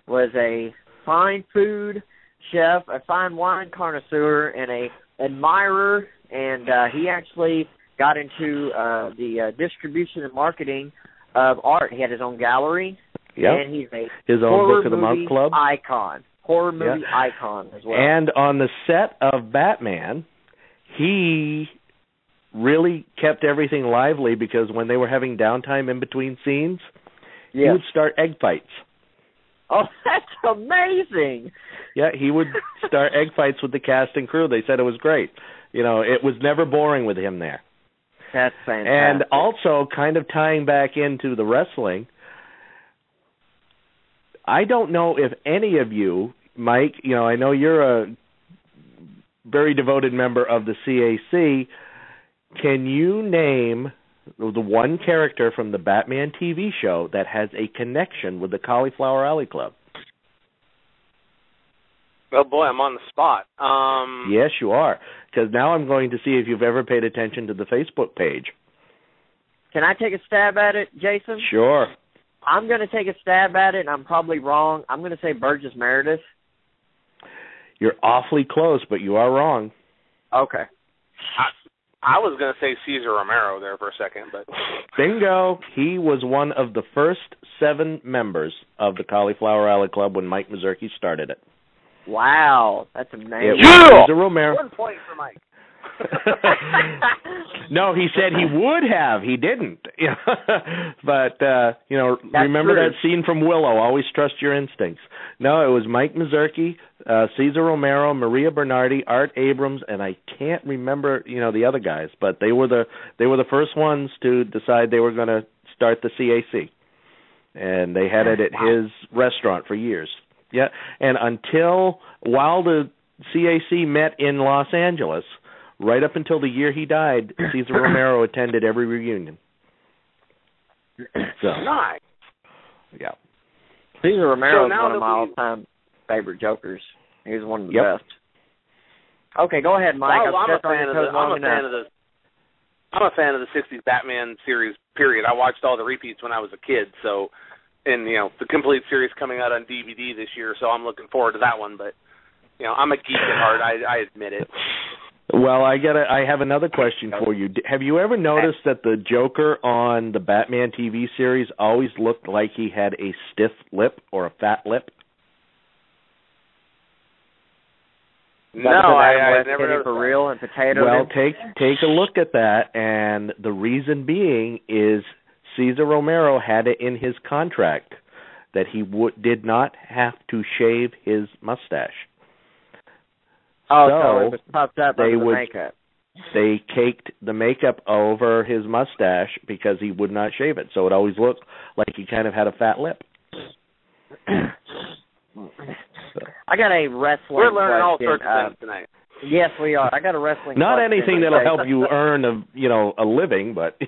was a fine food chef, a fine wine connoisseur, and a admirer, and he actually got into the distribution and marketing of art. He had his own gallery, Yeah. And he's a his own Book of the Month club icon. Horror movie icon as well. And on the set of Batman, he really kept everything lively because when they were having downtime in between scenes, he would start egg fights. Oh, that's amazing. Yeah, he would start egg fights with the cast and crew. They said it was great. You know, it was never boring with him there. That's fantastic. And also, kind of tying back into the wrestling, I don't know if any of you, Mike, you know, I know you're a very devoted member of the CAC. Can you name the one character from the Batman TV show that has a connection with the Cauliflower Alley Club? Oh, boy, I'm on the spot. Yes, you are, because now I'm going to see if you've ever paid attention to the Facebook page. Can I take a stab at it, Jason? Sure. I'm going to take a stab at it, and I'm probably wrong. I'm going to say Burgess Meredith. You're awfully close, but you are wrong. Okay. I was going to say Cesar Romero there for a second, but... Bingo. He was one of the first 7 members of the Cauliflower Alley Club when Mike Mazurki started it. Wow, that's amazing. Cesar Romero. 1 point for Mike. No, he said he would have. He didn't. But, you know, that's remember true. that scene from Willow, always trust your instincts. No, it was Mike Mazurki, Cesar Romero, Maria Bernardi, Art Abrams, and I can't remember, you know, the other guys, but they were the first ones to decide they were going to start the CAC. And they had it at his restaurant for years. Yeah, and while the CAC met in Los Angeles, right up until the year he died, Cesar Romero attended every reunion. So, nice. Yeah. Cesar Romero is now one of that my all-time favorite Jokers. He was one of the best. Okay, go ahead, Mike. Well, I'm a fan of the 60s Batman series, period. I watched all the repeats when I was a kid, so... And, you know, the complete series coming out on DVD this year, so I'm looking forward to that one. But, you know, I'm a geek at heart. I admit it. Well, I have another question for you. Have you ever noticed that the Joker on the Batman TV series always looked like he had a stiff lip or a fat lip? No, I never noticed for real and potato. Well, take a look at that, and the reason being is Cesar Romero had it in his contract that he did not have to shave his mustache. Oh, so it was popped up under the makeup. They caked the makeup over his mustache because he would not shave it, so it always looked like he kind of had a fat lip. I got a wrestling We're learning all question. sorts of things tonight. Yes, we are. I got a wrestling Not question. anything that'll help you earn a living, but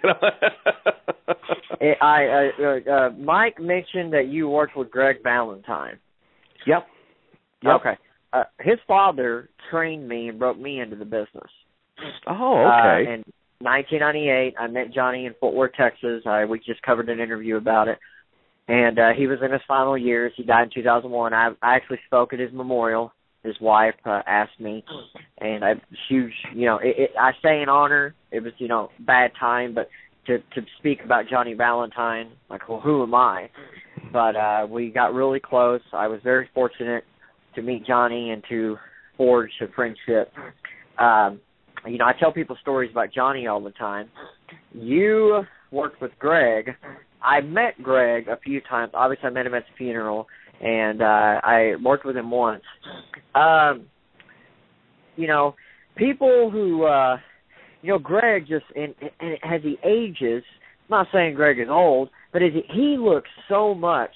Mike mentioned that you worked with Greg Valentine. Yep. Okay. His father trained me and brought me into the business. Oh, okay. In 1998, I met Johnny in Fort Worth, Texas. We just covered an interview about it. And he was in his final years. He died in 2001. I actually spoke at his memorial. His wife asked me, and huge, I say in honor. It was, bad time, but to speak about Johnny Valentine, like, well, who am I? But we got really close. I was very fortunate to meet Johnny and to forge a friendship. I tell people stories about Johnny all the time. You worked with Greg. I met Greg a few times. Obviously, I met him at the funeral, and I worked with him once. People who, Greg just, and as he ages, I'm not saying Greg is old, but as he looks so much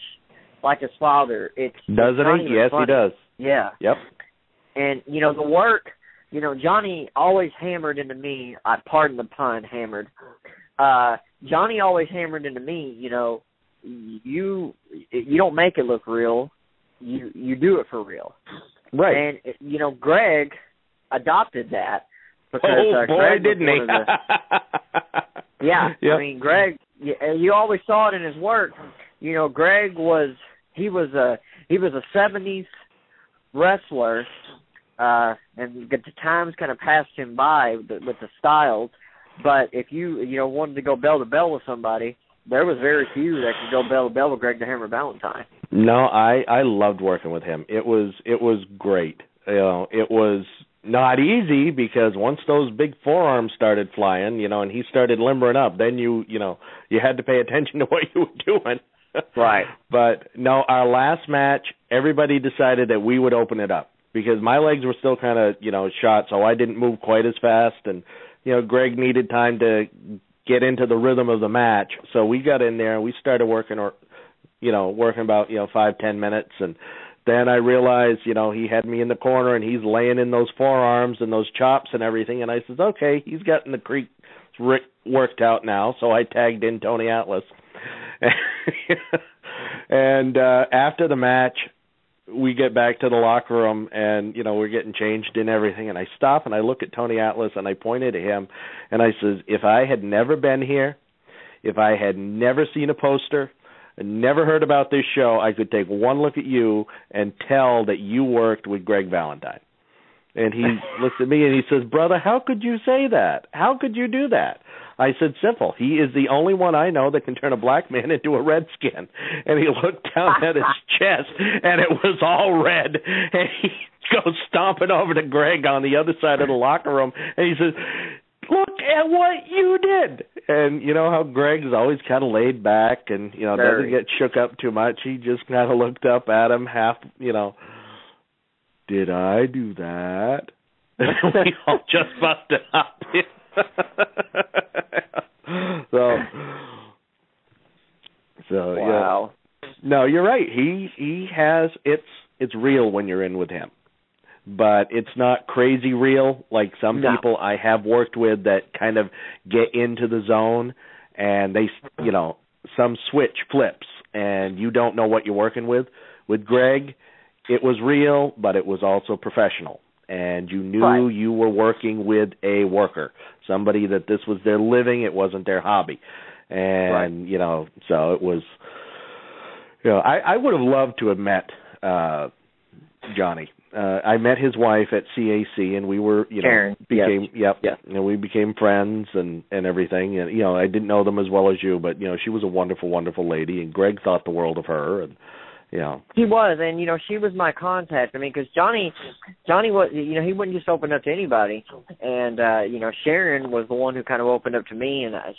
like his father. Doesn't he? Yes, funny. he does. Yeah. Yep. And, the work, Johnny always hammered into me, pardon the pun, hammered. Johnny always hammered into me, you don't make it look real, you do it for real. Right. And, Greg adopted that. Because, boy, Greg didn't he? Yeah. Yep. I mean, Greg, you always saw it in his work. Greg was a 70s wrestler, and the times kind of passed him by with the styles. But if you wanted to go bell to bell with somebody, there was very few that could go bell to bell with Greg the Hammer Valentine. No, I loved working with him. It was great. It was not easy because once those big forearms started flying, and he started limbering up, then you had to pay attention to what you were doing. Right. But no, our last match, everybody decided that we would open it up because my legs were still kind of, shot, so I didn't move quite as fast, and Greg needed time to get into the rhythm of the match. So we got in there and we started working about 5-10 minutes, and then I realized, he had me in the corner and he's laying in those forearms and those chops and everything, and I said, okay, he's gotten the creek worked out now, so I tagged in Tony Atlas. And after the match, we get back to the locker room and, we're getting changed and everything, and I stop and I look at Tony Atlas and I pointed at him and I says, if I had never been here, if I had never seen a poster, never heard about this show, I could take one look at you and tell that you worked with Greg Valentine. And he looks at me and he says, brother, how could you say that? How could you do that? I said, simple. He is the only one I know that can turn a black man into a redskin. And he looked down at his chest, and it was all red. And he goes stomping over to Greg on the other side of the locker room, and he says, look at what you did. And you know how Greg's always kind of laid back and, doesn't get shook up too much. He just kind of looked up at him half, did I do that? We all just busted up. So wow. Yeah. No, you're right. He has it's real when you're in with him. But it's not crazy real like some people I have worked with that kind of get into the zone and they, some switch flips and you don't know what you're working with. With Greg, it was real, but it was also professional. And you knew you were working with a worker, somebody that this was their living, it wasn't their hobby. And, so it was, I would have loved to have met Johnny. I met his wife at CAC, and we were, we became friends and everything. And, I didn't know them as well as you, but, she was a wonderful, wonderful lady, and Greg thought the world of her, and, He was, and, she was my contact. I mean, because Johnny was, he wouldn't just open up to anybody. And, Sharon was the one who kind of opened up to me, and I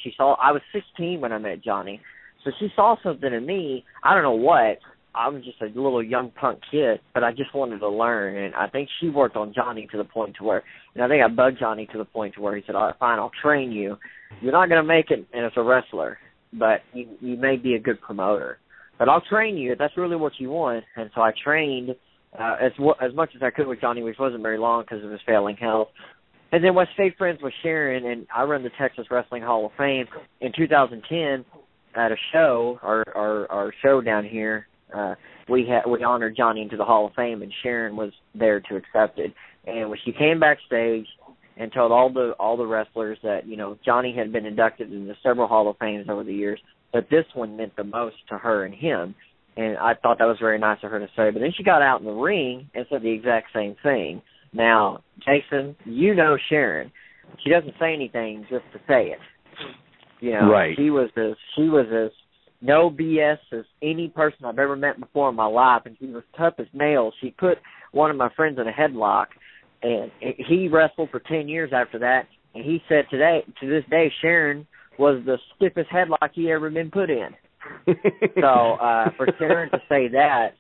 was 16 when I met Johnny. So she saw something in me, I don't know what. I was just a little young punk kid, but I just wanted to learn. And I think she worked on Johnny to the point to where, and I think I bugged Johnny to the point to where he said, all right, fine, I'll train you. You're not going to make it as a wrestler, but you may be a good promoter. But I'll train you if that's really what you want. And so I trained as much as I could with Johnny, which wasn't very long because of his failing health. And then I stayed friends with Sharon, and I run the Texas Wrestling Hall of Fame. In 2010, at a show, our show down here, we honored Johnny into the Hall of Fame, and Sharon was there to accept it. And when she came backstage and told all the wrestlers that Johnny had been inducted into several Hall of Fames over the years, but this one meant the most to her and him, and I thought that was very nice of her to say. But then she got out in the ring and said the exact same thing. Now, Jason, Sharon. She doesn't say anything just to say it. Right. She was as no BS as any person I've ever met before in my life, and she was tough as nails. She put one of my friends in a headlock, and he wrestled for 10 years after that, and he said to this day, Sharon was the stiffest headlock he ever been put in. So for Sharon to say that,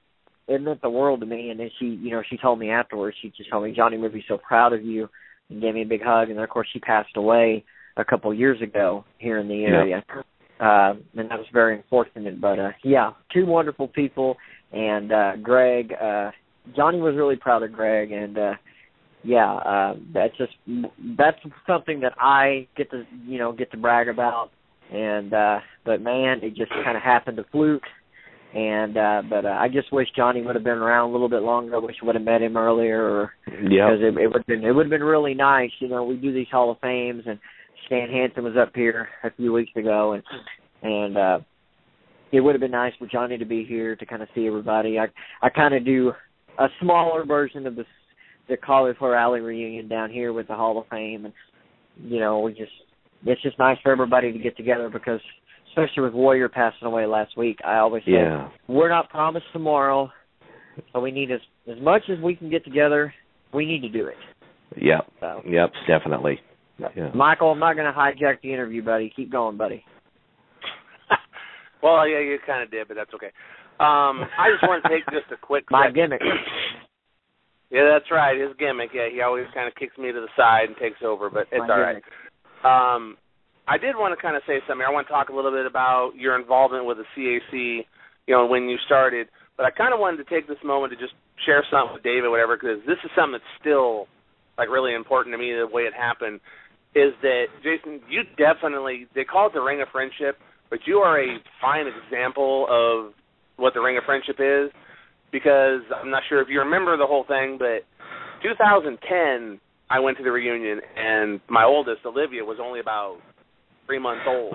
it meant the world to me. And then she told me afterwards, she just told me, Johnny would be so proud of you, and gave me a big hug. And then, of course, she passed away a couple years ago here in the area. Yep. And that was very unfortunate. But, two wonderful people. And Greg, Johnny was really proud of Greg. And, that's something that I get to brag about. And but man, it just kind of happened to fluke. And but I just wish Johnny would have been around a little bit longer. I wish I would have met him earlier, because it would have been really nice. We do these Hall of Fames, and Stan Hansen was up here a few weeks ago, and it would have been nice for Johnny to be here to kind of see everybody. I kind of do a smaller version of the Cauliflower Alley reunion down here with the Hall of Fame, and it's just nice for everybody to get together, because especially with Warrior passing away last week, I always say, we're not promised tomorrow, so we need as much as we can get together, we need to do it. Yep. So. Yep, definitely. Yeah. Michael, I'm not going to hijack the interview, buddy. Keep going, buddy. Well, yeah, you kind of did, but that's okay. I just want to take just a quick My gimmick. Yeah, that's right, his gimmick. Yeah, he always kind of kicks me to the side and takes over, but it's all right. I did want to kind of say something. I want to talk a little bit about your involvement with the CAC, when you started. But I kind of wanted to take this moment to just share something with David, whatever, because this is something that's still, like, really important to me, the way it happened, is that, Jason, you definitely, they call it the Ring of Friendship, but you are a fine example of what the Ring of Friendship is, because I'm not sure if you remember the whole thing, but 2010, I went to the reunion, and my oldest, Olivia, was only about 3 months old.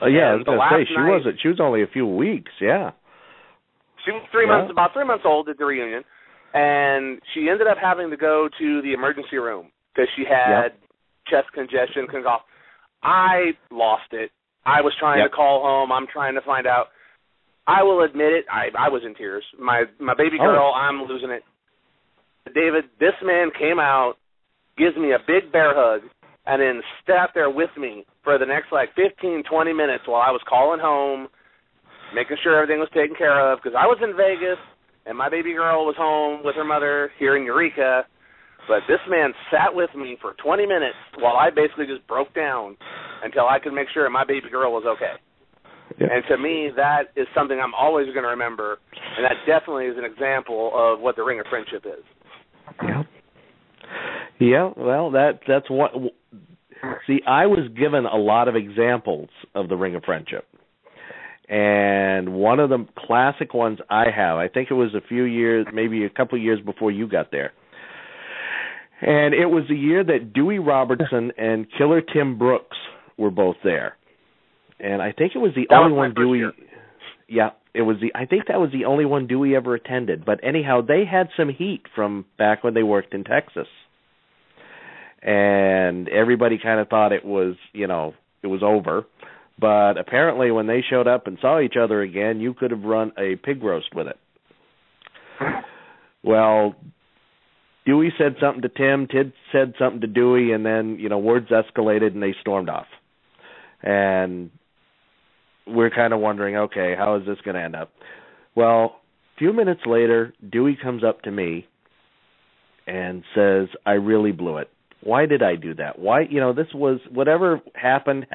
Yeah, I was going to say, she was only a few weeks, yeah. She was about 3 months old at the reunion, and she ended up having to go to the emergency room because she had chest congestion, cough. I lost it. I was trying to call home. I'm trying to find out. I will admit it. I was in tears. My baby girl, I'm losing it. David, this man came out, gives me a big bear hug, and then sat there with me for the next, 15, 20 minutes while I was calling home, making sure everything was taken care of, because I was in Vegas, and my baby girl was home with her mother here in Eureka. But this man sat with me for 20 minutes while I basically just broke down until I could make sure my baby girl was okay. Yeah. And to me, that is something I'm always going to remember, and that definitely is an example of what the Ring of Friendship is. Yeah. Yeah, well, that's what... See, I was given a lot of examples of the Ring of Friendship. And one of the classic ones I have, I think it was a few years, maybe a couple of years before you got there. And it was the year that Dewey Robertson and Killer Tim Brooks were both there. And I think it was the only one Dewey... Year. Yeah, I think that was the only one Dewey ever attended. But anyhow, they had some heat from back when they worked in Texas. And everybody kind of thought it was, it was over. But apparently when they showed up and saw each other again, you could have run a pig roast with it. Well, Dewey said something to Tim, Tid said something to Dewey, and then, words escalated and they stormed off. And we're kind of wondering, okay, how is this going to end up? Well, a few minutes later, Dewey comes up to me and says, I really blew it. Why did I do that? Why, this was, whatever happened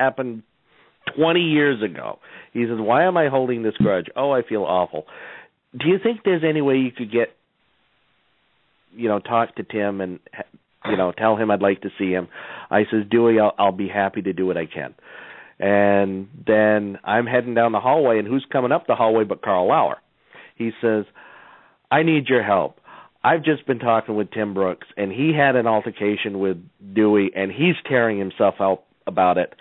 20 years ago. He says, why am I holding this grudge? Oh, I feel awful. Do you think there's any way you could get, talk to Tim and, tell him I'd like to see him? I says, Dewey, I'll be happy to do what I can. And then I'm heading down the hallway, and who's coming up the hallway but Carl Lauer? He says, I need your help. I've just been talking with Tim Brooks, and he had an altercation with Dewey, and he's tearing himself out about it.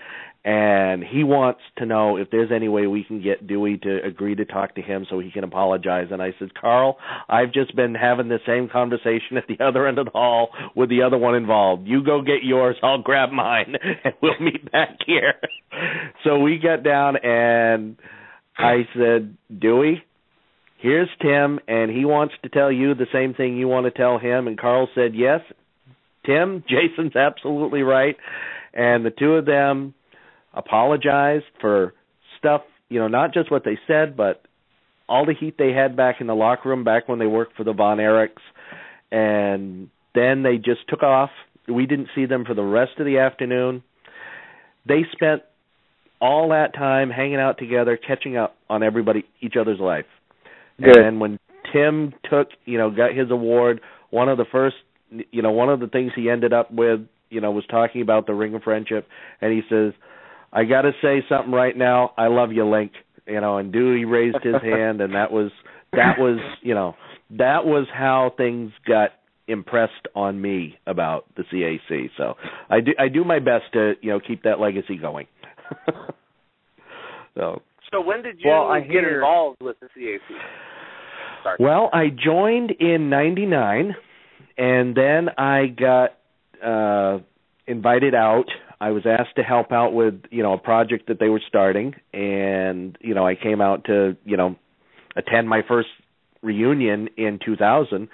And he wants to know if there's any way we can get Dewey to agree to talk to him so he can apologize. And I said, Carl, I've just been having the same conversation at the other end of the hall with the other one involved. You go get yours, I'll grab mine, and we'll meet back here. So we got down, and I said, Dewey, here's Tim, and he wants to tell you the same thing you want to tell him. And Carl said, yes, Tim, Jason's absolutely right. And the two of them apologized for stuff, not just what they said, but all the heat they had back in the locker room back when they worked for the Von Erichs. And then they just took off. We didn't see them for the rest of the afternoon. They spent all that time hanging out together, catching up on each other's life. Good. And when Tim got his award, one of the things he ended up with, was talking about the Ring of Friendship. And he says, I got to say something right now. I love you, Link. And Dewey raised his hand, and that was how things got impressed on me about the CAC. So I do my best to keep that legacy going. So when did you get involved with the CAC? Sorry. Well, I joined in '99, and then I got invited out. I was asked to help out with, a project that they were starting, and, I came out to, attend my first reunion in 2000,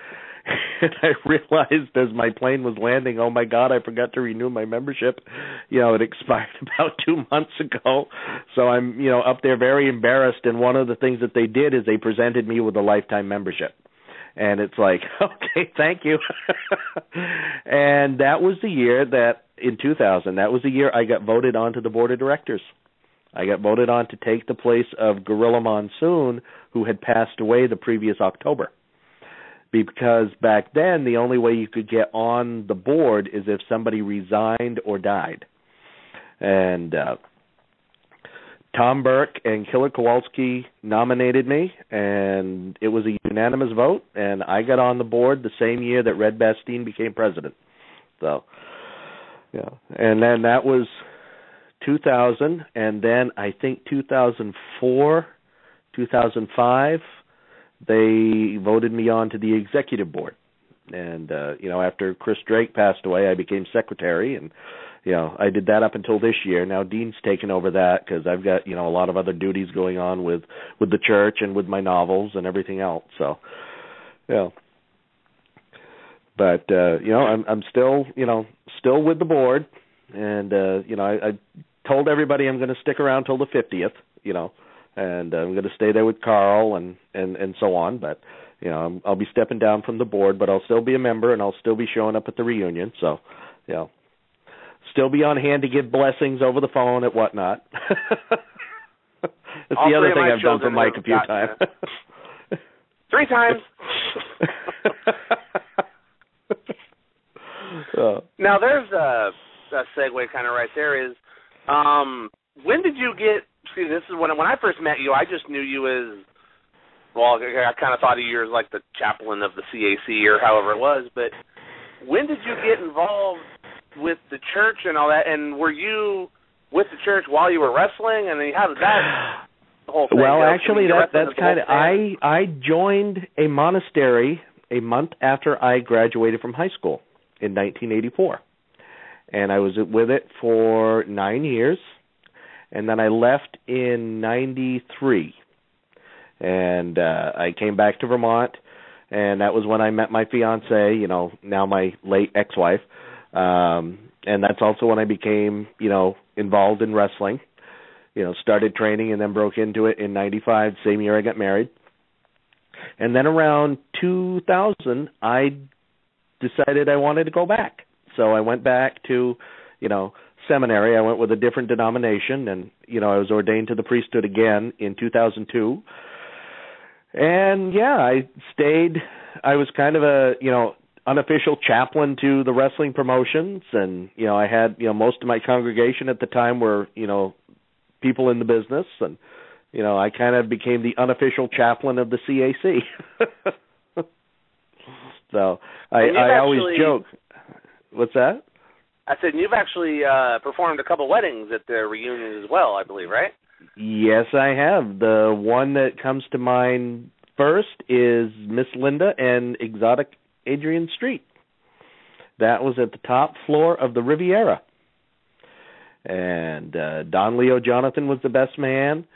and I realized as my plane was landing, oh my God, I forgot to renew my membership. It expired about 2 months ago. So I'm, up there very embarrassed, and one of the things that they did is they presented me with a lifetime membership. And it's like, okay, thank you. And that was the year that, in 2000, that was the year I got voted onto the board of directors. I got voted on to take the place of Gorilla Monsoon, who had passed away the previous October. Because back then, the only way you could get on the board is if somebody resigned or died. And Tom Burke and Killer Kowalski nominated me, and it was a unanimous vote, and I got on the board the same year that Red Bastien became president. So, yeah. And then that was 2000, and then I think 2004, 2005, they voted me on to the executive board. And, after Chris Drake passed away, I became secretary, and I did that up until this year. Now Dean's taken over that because I've got, a lot of other duties going on with the church and with my novels and everything else. So, but, I'm still, still with the board. And, I told everybody I'm going to stick around till the 50th, and I'm going to stay there with Carl and so on. But, I'll be stepping down from the board, but I'll still be a member and I'll still be showing up at the reunion. So, still be on hand to give blessings over the phone and whatnot. That's the other thing I've done for Mike a few times. 3 times. Now, there's a segue kind of right there is, when did you get, this is when I first met you, I just knew you as, well, I kind of thought of you as like the chaplain of the CAC or however it was, but when did you get involved with the church and all that, and were you with the church while you were wrestling, and then how did that whole thing Well, go? actually, that's kind of, I joined a monastery a month after I graduated from high school in 1984, and I was with it for 9 years, and then I left in 93, and I came back to Vermont, and that was when I met my fiance, now my late ex-wife. And that's also when I became, involved in wrestling, started training and then broke into it in 95, same year I got married. And then around 2000, I decided I wanted to go back. So I went back to, seminary. I went with a different denomination, and, I was ordained to the priesthood again in 2002. And, I stayed. I was kind of a, unofficial chaplain to the wrestling promotions, and I had most of my congregation at the time were people in the business, and I kind of became the unofficial chaplain of the CAC. So I always joke. What's that? I said you've actually performed a couple weddings at the reunion as well, I believe, right? Yes, I have. The one that comes to mind first is Miss Linda and Exotic Adrian Street. That was at the top floor of the Riviera. And Don Leo Jonathan was the best man.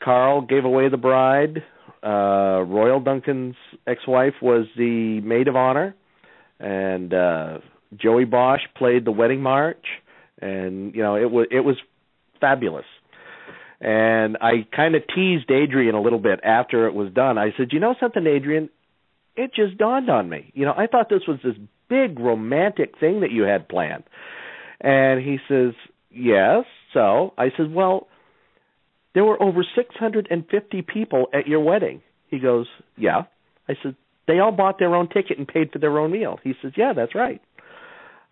Carl gave away the bride. Royal Duncan's ex-wife was the maid of honor. And Joey Bosch played the wedding march. And, it was fabulous. And I kind of teased Adrian a little bit after it was done. I said, something, Adrian? It just dawned on me. I thought this was this big romantic thing that you had planned. And he says, yes. So I said, well, there were over 650 people at your wedding. He goes, yeah. I said, they all bought their own ticket and paid for their own meal. He says, yeah, that's right.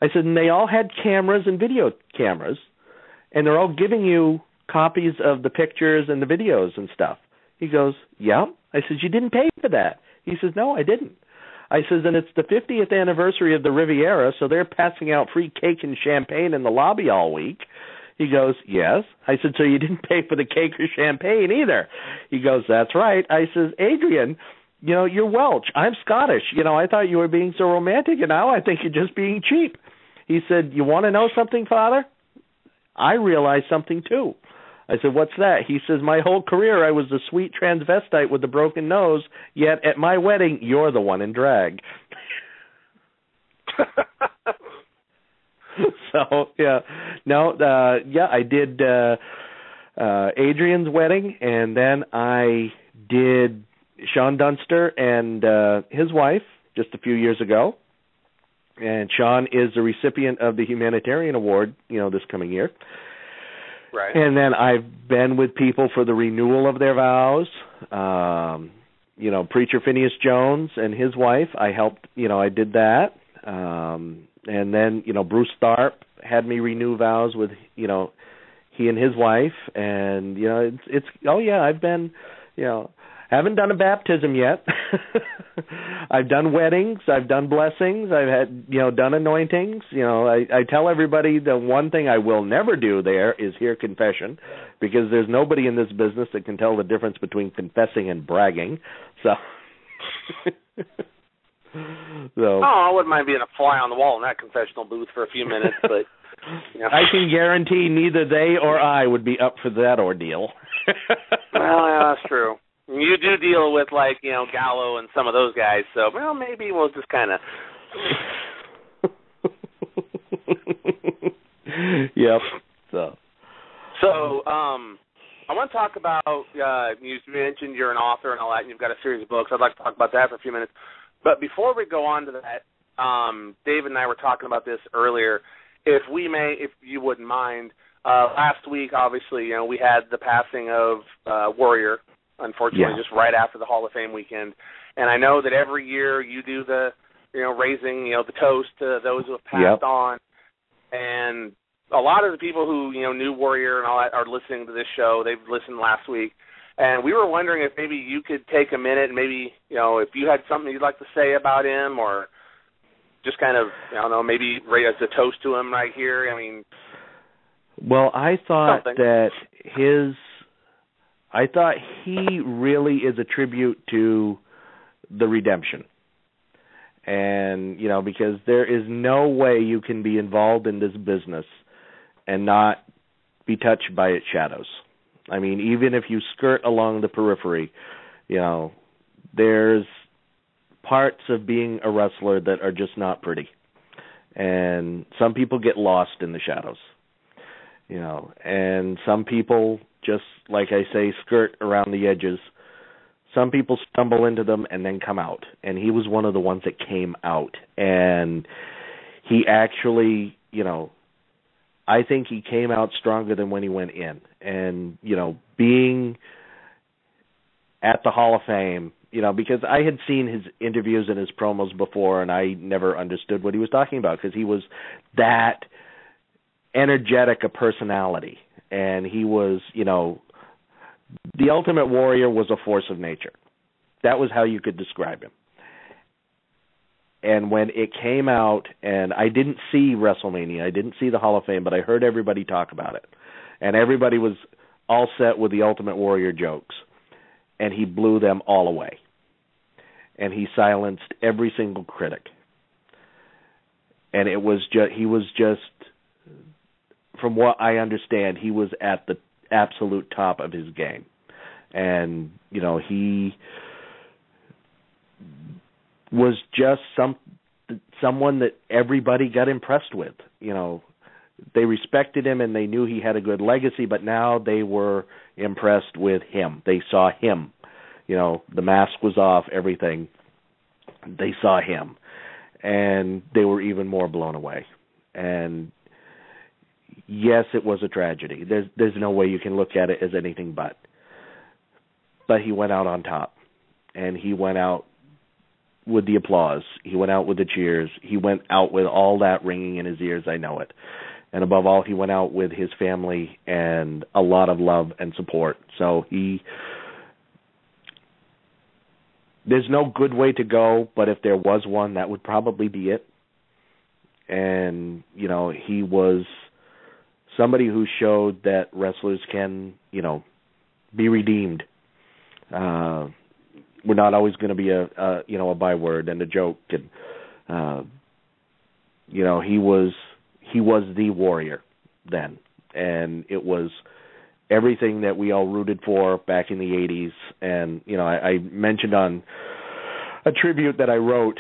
I said, and they all had cameras and video cameras, and they're all giving you copies of the pictures and the videos and stuff. He goes, yeah. I said, you didn't pay for that. He says, no, I didn't. I says, and it's the 50th anniversary of the Riviera, so they're passing out free cake and champagne in the lobby all week. He goes, yes. I said, so you didn't pay for the cake or champagne either. He goes, that's right. I says, Adrian, you're Welsh. I'm Scottish. I thought you were being so romantic, and now I think you're just being cheap. He said, "You want to know something, Father? I realized something too." I said, "What's that?" He says, "My whole career I was the sweet transvestite with the broken nose, yet at my wedding, you're the one in drag." So, yeah. No, I did Adrian's wedding, and then I did Sean Dunster and his wife just a few years ago. And Sean is the recipient of the Humanitarian Award, this coming year. Right. And then I've been with people for the renewal of their vows. Preacher Phineas Jones and his wife, I helped, I did that. And then, Bruce Tharp had me renew vows with, he and his wife. And, I've been, haven't done a baptism yet. I've done weddings. I've done blessings. I've had, done anointings. I tell everybody the one thing I will never do there is hear confession, because there's nobody in this business that can tell the difference between confessing and bragging. So, I wouldn't mind being a fly on the wall in that confessional booth for a few minutes, but I can guarantee neither they or I would be up for that ordeal. Well, yeah, that's true. You do deal with, Gallo and some of those guys, so, maybe we'll just kind of... Yep. So, I want to talk about, you mentioned you're an author and all that, and you've got a series of books. I'd like to talk about that for a few minutes. But before we go on to that, David and I were talking about this earlier. If you wouldn't mind, last week, obviously, we had the passing of Warrior, unfortunately, just right after the Hall of Fame weekend. And I know that every year you do the, raising, the toast to those who have passed on. And a lot of the people who, knew Warrior and all that are listening to this show. They've listened last week. And we were wondering if maybe you could take a minute and maybe, if you had something you'd like to say about him, or just kind of, maybe raise a toast to him right here. I mean. Well, I thought that he really is a tribute to the redemption. And, because there is no way you can be involved in this business and not be touched by its shadows. I mean, even if you skirt along the periphery, there's parts of being a wrestler that are just not pretty. And some people get lost in the shadows, and some people just, like I say, skirt around the edges. Some people stumble into them and then come out. And he was one of the ones that came out. And he actually, I think he came out stronger than when he went in. And, being at the Hall of Fame, because I had seen his interviews and his promos before, and I never understood what he was talking about, because he was that energetic a personality. And he was, the Ultimate Warrior was a force of nature. That was how you could describe him. And when it came out, and I didn't see WrestleMania, I didn't see the Hall of Fame, but I heard everybody talk about it. And everybody was all set with the Ultimate Warrior jokes. And he blew them all away. And he silenced every single critic. And he was just, from what I understand, he was at the absolute top of his game. And, he was just someone that everybody got impressed with. They respected him and they knew he had a good legacy, but now they were impressed with him. They saw him. The mask was off, everything. They saw him. And they were even more blown away. And yes, it was a tragedy. There's no way you can look at it as anything but. But he went out on top. And he went out with the applause. He went out with the cheers. He went out with all that ringing in his ears, I know it. And above all, he went out with his family and a lot of love and support. So there's no good way to go, but if there was one, that would probably be it. And, he was somebody who showed that wrestlers can, be redeemed. We're not always going to be a byword and a joke. And, he was he was the Warrior then, and it was everything that we all rooted for back in the 80s. And, you know, I mentioned on a tribute that I wrote,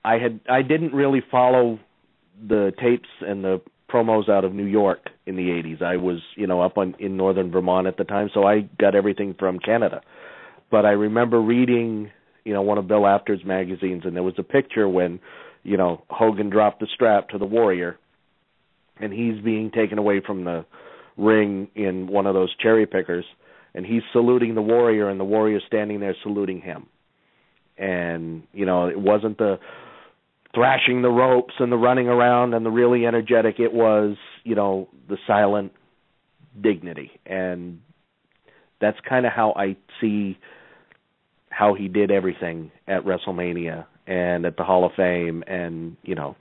I didn't really follow the tapes and the promos out of New York in the 80s. I was, you know, up in northern Vermont at the time, so I got everything from Canada. But I remember reading, you know, one of Bill Apter's magazines, and there was a picture when, you know, Hogan dropped the strap to the Warrior, and he's being taken away from the ring in one of those cherry pickers, and he's saluting the Warrior, and the Warrior standing there saluting him. And, you know, it wasn't the thrashing the ropes and the running around and the really energetic. It was, you know, the silent dignity. And that's kind of how I see how he did everything at WrestleMania and at the Hall of Fame and, you know,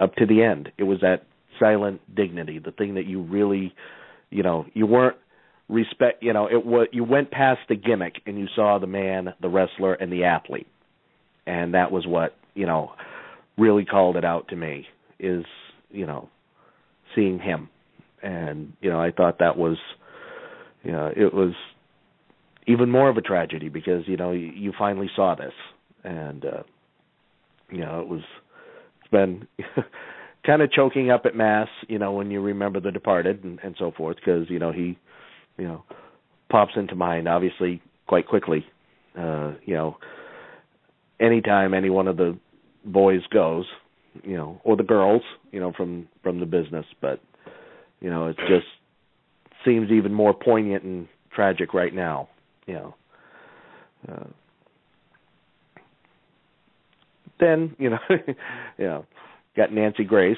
up to the end. It was that silent dignity, the thing that you really, you know, you weren't you know, it was, you went past the gimmick and you saw the man, the wrestler, and the athlete. And that was what, you know, really called it out to me, is, you know, seeing him. And, you know, I thought that was, you know, it was even more of a tragedy because, you know, you finally saw this. And, you know, it's been kind of choking up at Mass, you know, when you remember The Departed and so forth, because, you know, he, you know, pops into mind, obviously, quite quickly. You know, anytime any one of the boys goes, you know, or the girls, you know, from the business, but, you know, it just seems even more poignant and tragic right now, you know. Then, you know, you know, got Nancy Grace.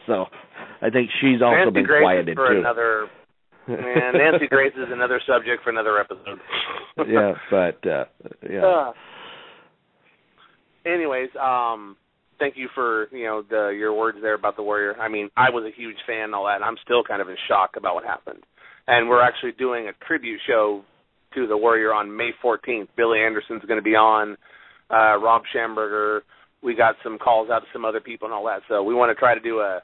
So I think she's also Nancy been Grace quieted for too. Man, Nancy Grace is another subject for another episode. Yeah, but yeah. Anyways, thank you for, you know, your words there about the Warrior. I mean, I was a huge fan and all that, and I'm still kind of in shock about what happened. And we're actually doing a tribute show to the Warrior on May 14th. Billy Anderson's going to be on, Rob Schamberger. We got some calls out to some other people and all that. So we want to try to do a,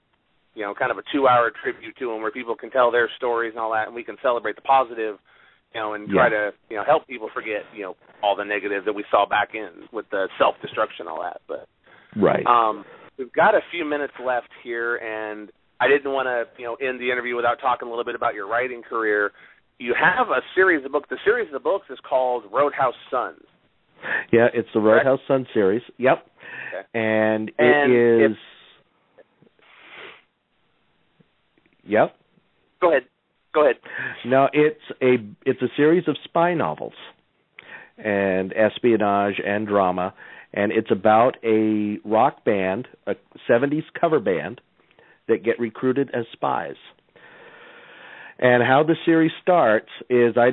you know, kind of a 2-hour tribute to him where people can tell their stories and all that, and we can celebrate the positive, you know, and try to, you know, help people forget, you know, all the negative that we saw back in with the self-destruction and all that. But right. We've got a few minutes left here, and I didn't want to, you know, end the interview without talking a little bit about your writing career. You have a series of books. The series of books is called Roadhouse Sons. Yeah, it's the Roadhouse Sons series. Yep. Okay. And it is... Yep. Go ahead. No, it's a series of spy novels and espionage and drama, and it's about a rock band, a 70s cover band, that get recruited as spies. And how the series starts is I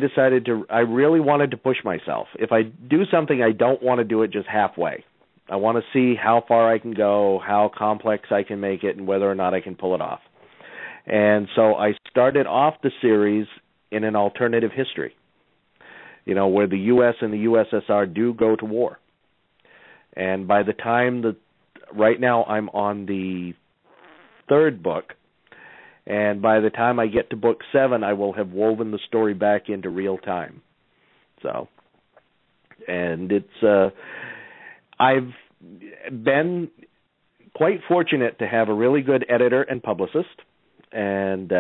really wanted to push myself. If I do something, I don't want to do it just halfway. I want to see how far I can go, how complex I can make it, and whether or not I can pull it off. And so I started off the series in an alternative history, you know, where the U.S. and the USSR do go to war. And by the time right now I'm on the 3rd book, and by the time I get to book 7, I will have woven the story back into real time. So, and it's, I've been quite fortunate to have a really good editor and publicist. And,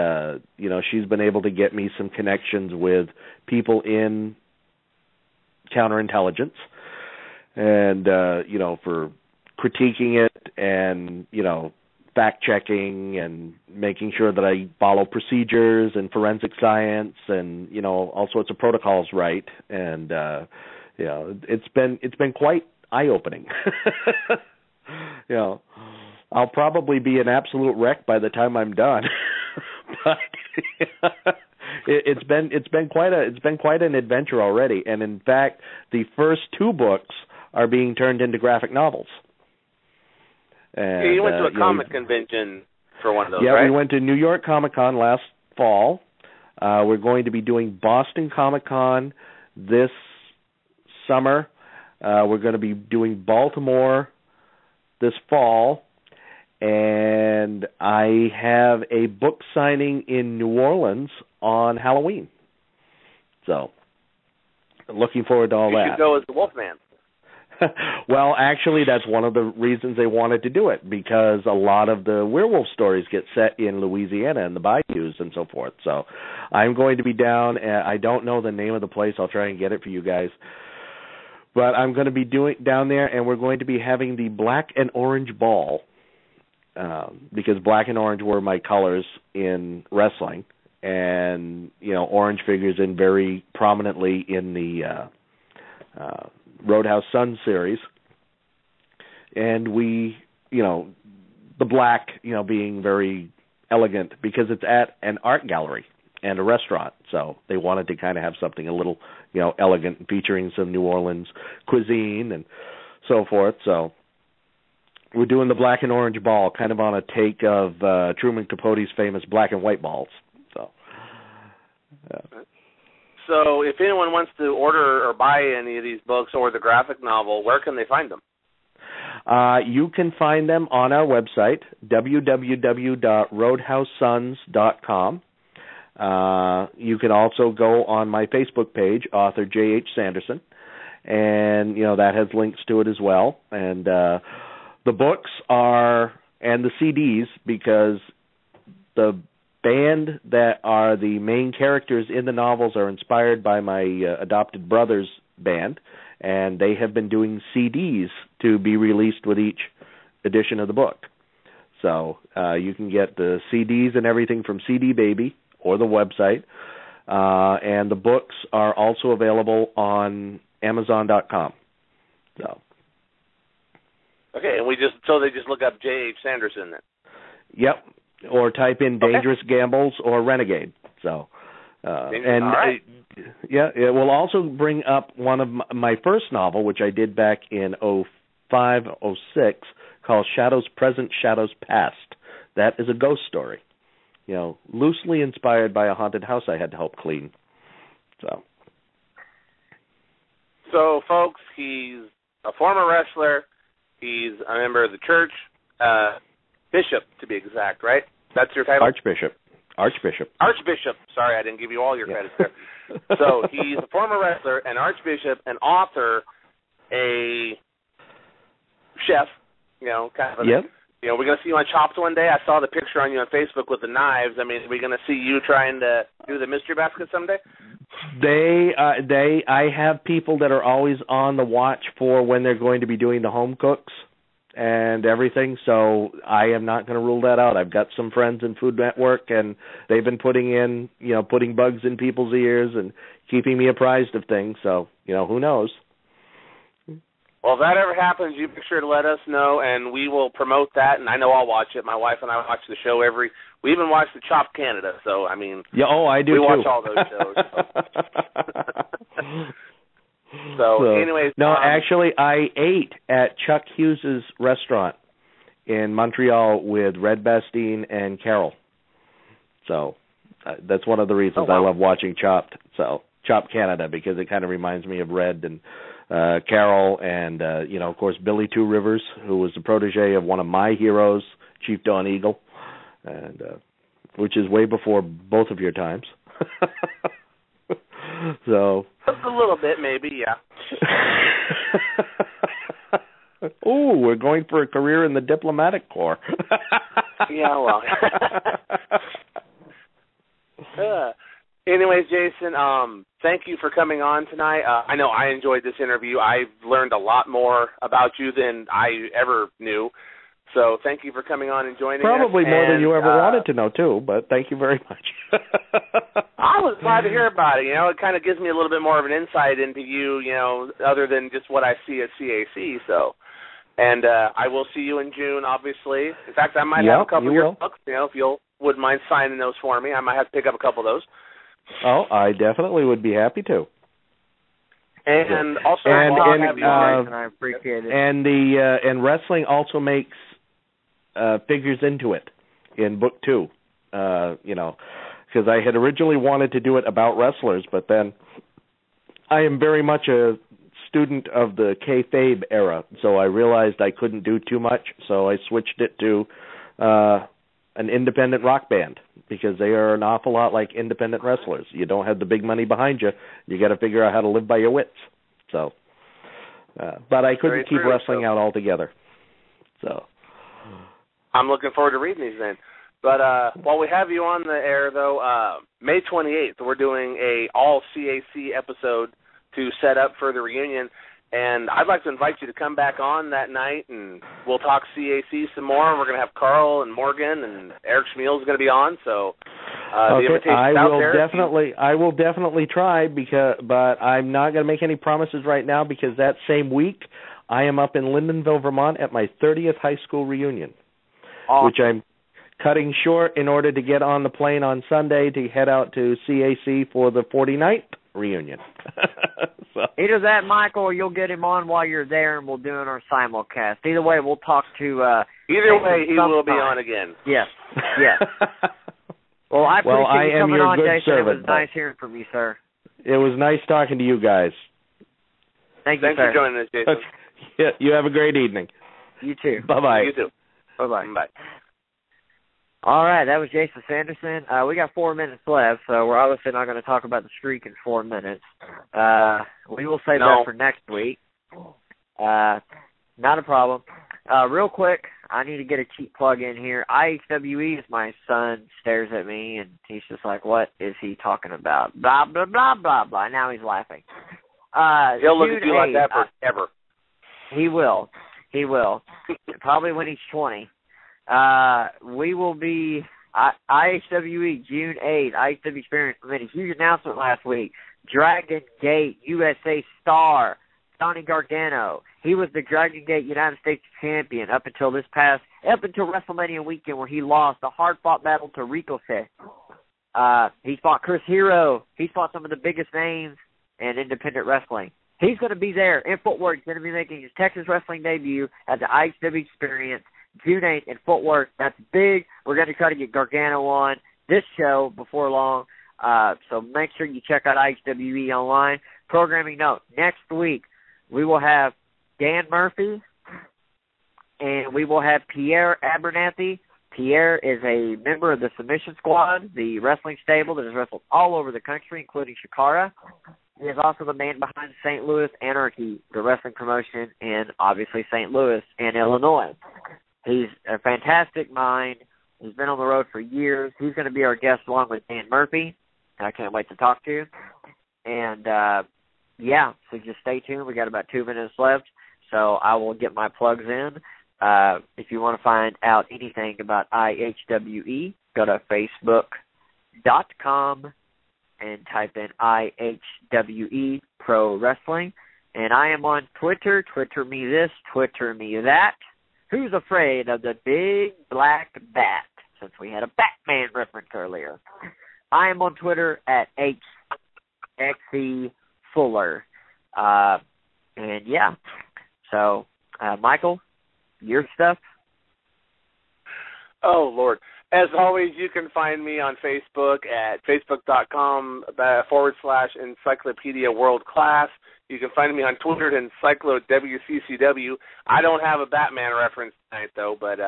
you know, she's been able to get me some connections with people in counterintelligence and, you know, for critiquing it and, you know, fact-checking and making sure that I follow procedures and forensic science and, you know, all sorts of protocols right. And, you know, it's been quite eye-opening. You know, I'll probably be an absolute wreck by the time I'm done. But it's been quite an adventure already. And in fact, the first 2 books are being turned into graphic novels. And, you went to a comic convention for one of those, yeah, right? we went to New York Comic Con last fall. We're going to be doing Boston Comic Con this summer. We're going to be doing Baltimore this fall, and I have a book signing in New Orleans on Halloween. So, looking forward to all that. You should go as the Wolfman. Well, actually, that's one of the reasons they wanted to do it, because a lot of the werewolf stories get set in Louisiana and the bayous and so forth. So I'm going to be down. I don't know the name of the place. I'll try and get it for you guys. But I'm going to be down there, and we're going to be having the Black and Orange Ball, because black and orange were my colors in wrestling, and orange figures in very prominently in the Roadhouse Sun series, and we, the black, being very elegant because it's at an art gallery and a restaurant, so they wanted to kind of have something a little, elegant, featuring some New Orleans cuisine and so forth. So we're doing the Black and Orange Ball, kind of on a take of Truman Capote's famous Black and White Balls. So. So if anyone wants to order or buy any of these books or the graphic novel, where can they find them? You can find them on our website, www.roadhousesons.com. You can also go on my Facebook page, author J.H. Sanderson, and, that has links to it as well. And the books are, and the CDs, because the band that are the main characters in the novels are inspired by my adopted brother's band, and they have been doing CDs to be released with each edition of the book. So you can get the CDs and everything from CD Baby or the website, and the books are also available on Amazon.com. So. Okay, and they just look up J.H. Sanderson then? Yep. Or type in Dangerous Gambles or Renegade. So, and right. It will also bring up one of my first novel, which I did back in 05, 06, called Shadows Present, Shadows Past. That is a ghost story, loosely inspired by a haunted house I had to help clean. So, folks, he's a former wrestler. He's a member of the church. Bishop, to be exact, right? That's your title? Archbishop. Sorry, I didn't give you all your credits there. So he's a former wrestler, an archbishop, an author, a chef, kind of. Yep. We're going to see you on Chopped one day. I saw the picture on you on Facebook with the knives. I mean, are we going to see you trying to do the mystery basket someday? I have people that are always on the watch for when they're going to be doing the home cooks and everything, so I am not going to rule that out. I've got some friends in Food Network, and they've been putting bugs in people's ears and keeping me apprised of things, so, who knows? Well, if that ever happens, you be sure to let us know, and we will promote that, and I know I'll watch it. My wife and I watch the show we even watch the Chopped Canada, so, I mean... Yeah, I do, we too. watch all those shows. So, anyways... No, actually, I ate at Chuck Hughes' restaurant in Montreal with Red Bastien and Carol. So, that's one of the reasons I love watching Chopped Canada, because it kind of reminds me of Red and Carol and, of course, Billy Two Rivers, who was the protege of one of my heroes, Chief Don Eagle, and which is way before both of your times. So a little bit, maybe, yeah. Oh, we're going for a career in the diplomatic corps. Yeah, well. Anyways, Jason, thank you for coming on tonight. I know I enjoyed this interview. I've learned a lot more about you than I ever knew. So thank you for coming on and joining us. Probably more than you ever wanted to know, too, but thank you very much. I was glad to hear about it. It kind of gives me a little bit more of an insight into you, other than just what I see at CAC. So, and I will see you in June, obviously. In fact, I might have a couple of your books, if you wouldn't mind signing those for me. I might have to pick up a couple of those. Oh, I definitely would be happy to. And also, I appreciate it. And wrestling also makes figures into it in book 2, because I had originally wanted to do it about wrestlers, but then I am very much a student of the kayfabe era, so I realized I couldn't do too much, so I switched it to an independent rock band, because they are an awful lot like independent wrestlers. You don't have the big money behind you. You got to figure out how to live by your wits. So, but I couldn't keep wrestling out altogether. So, I'm looking forward to reading these then. But while we have you on the air, though, May 28th, we're doing a all-CAC episode to set up for the reunion. And I'd like to invite you to come back on that night, and we'll talk CAC some more. We're going to have Carl and Morgan, and Eric Schmiel is going to be on. So the invitation's out there. I will definitely try, but I'm not going to make any promises right now, because that same week I am up in Lyndonville, Vermont at my 30th high school reunion, which I'm cutting short in order to get on the plane on Sunday to head out to CAC for the 49th reunion. So. Either that, Michael, or you'll get him on while you're there, and we'll do it on our simulcast. Either way, we'll talk to... Either way, he will be on again. Yes, yes. Well, I appreciate you coming on, Jason. It was nice hearing from you, sir. It was nice talking to you guys. Thank you, Thanks for joining us, Jason. Yeah, you have a great evening. You too. Bye-bye. You too. Bye-bye. Bye. All right, that was Jason Sanderson. We got 4 minutes left, so we're obviously not going to talk about the streak in 4 minutes. We will save that for next week. Not a problem. Real quick, I need to get a cheap plug in here. IHWE, as my son stares at me, and he's just like, what is he talking about? Blah, blah, blah, blah, blah. Now he's laughing. He'll look at you like that forever. He will. He will. Probably when he's 20. We will be IHWE June 8th. IHW Experience made a huge announcement last week. Dragon Gate USA star Johnny Gargano. He was the Dragon Gate United States champion up until WrestleMania weekend, where he lost a hard-fought battle to Ricochet. He's fought Chris Hero. He's fought some of the biggest names in independent wrestling. He's going to be there in Fort Worth. He's going to be making his Texas wrestling debut at the IHW Experience June 8th in Fort Worth. That's big. We're going to try to get Gargano on this show before long. So make sure you check out IHWE online. Programming note, next week we will have Dan Murphy and we will have Pierre Abernathy. Pierre is a member of the Submission Squad, the wrestling stable that has wrestled all over the country, including Shikara. He is also the man behind St. Louis Anarchy, the wrestling promotion in, obviously, St. Louis and Illinois. He's a fantastic mind. He's been on the road for years. He's going to be our guest along with Dan Murphy. I can't wait to talk to you. And, so just stay tuned. We got about 2 minutes left, so I will get my plugs in. If you want to find out anything about IHWE, go to Facebook.com and type in IHWE Pro Wrestling. And I am on Twitter. Twitter me this, Twitter me that. Who's afraid of the big black bat? Since we had a Batman reference earlier. I am on Twitter at HXE_Fuller. So, Michael, your stuff? Oh, Lord. As always, you can find me on Facebook at facebook.com/Encyclopedia World Class. You can find me on Twitter at EncycloWCCW. I don't have a Batman reference tonight, though, but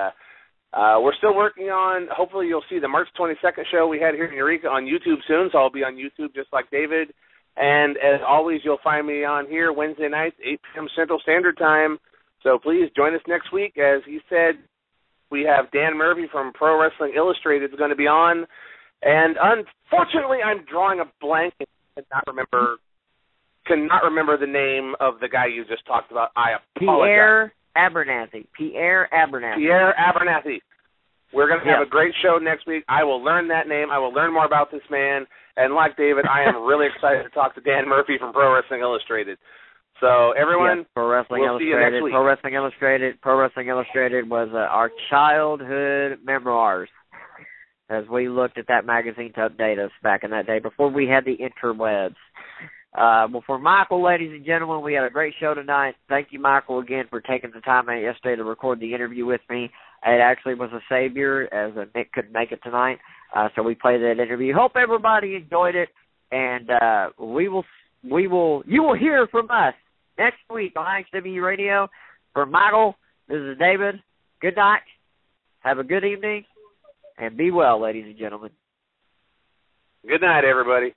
we're still working on, hopefully you'll see the March 22nd show we had here in Eureka on YouTube soon, so I'll be on YouTube just like David. And as always, you'll find me on here Wednesday nights, 8 p.m. Central Standard Time. So please join us next week. As he said, we have Dan Murphy from Pro Wrestling Illustrated is going to be on. And unfortunately, I'm drawing a blank and cannot remember the name of the guy you just talked about. I apologize. Pierre Abernathy. We're going to have a great show next week. I will learn that name. I will learn more about this man. And like David, I am really excited to talk to Dan Murphy from Pro Wrestling Illustrated. So everyone, Pro Wrestling we'll Illustrated. See you next week. Pro Wrestling Illustrated was our childhood memoirs, as we looked at that magazine to update us back in that day before we had the interwebs. Well, for Michael, ladies and gentlemen, we had a great show tonight. Thank you, Michael, again for taking the time out yesterday to record the interview with me. It actually was a savior, as Nick couldn't make it tonight, so we played that interview. Hope everybody enjoyed it, and you will hear from us next week on IHWE Radio. For Michael, this is David. Good night. Have a good evening. And be well, ladies and gentlemen. Good night, everybody.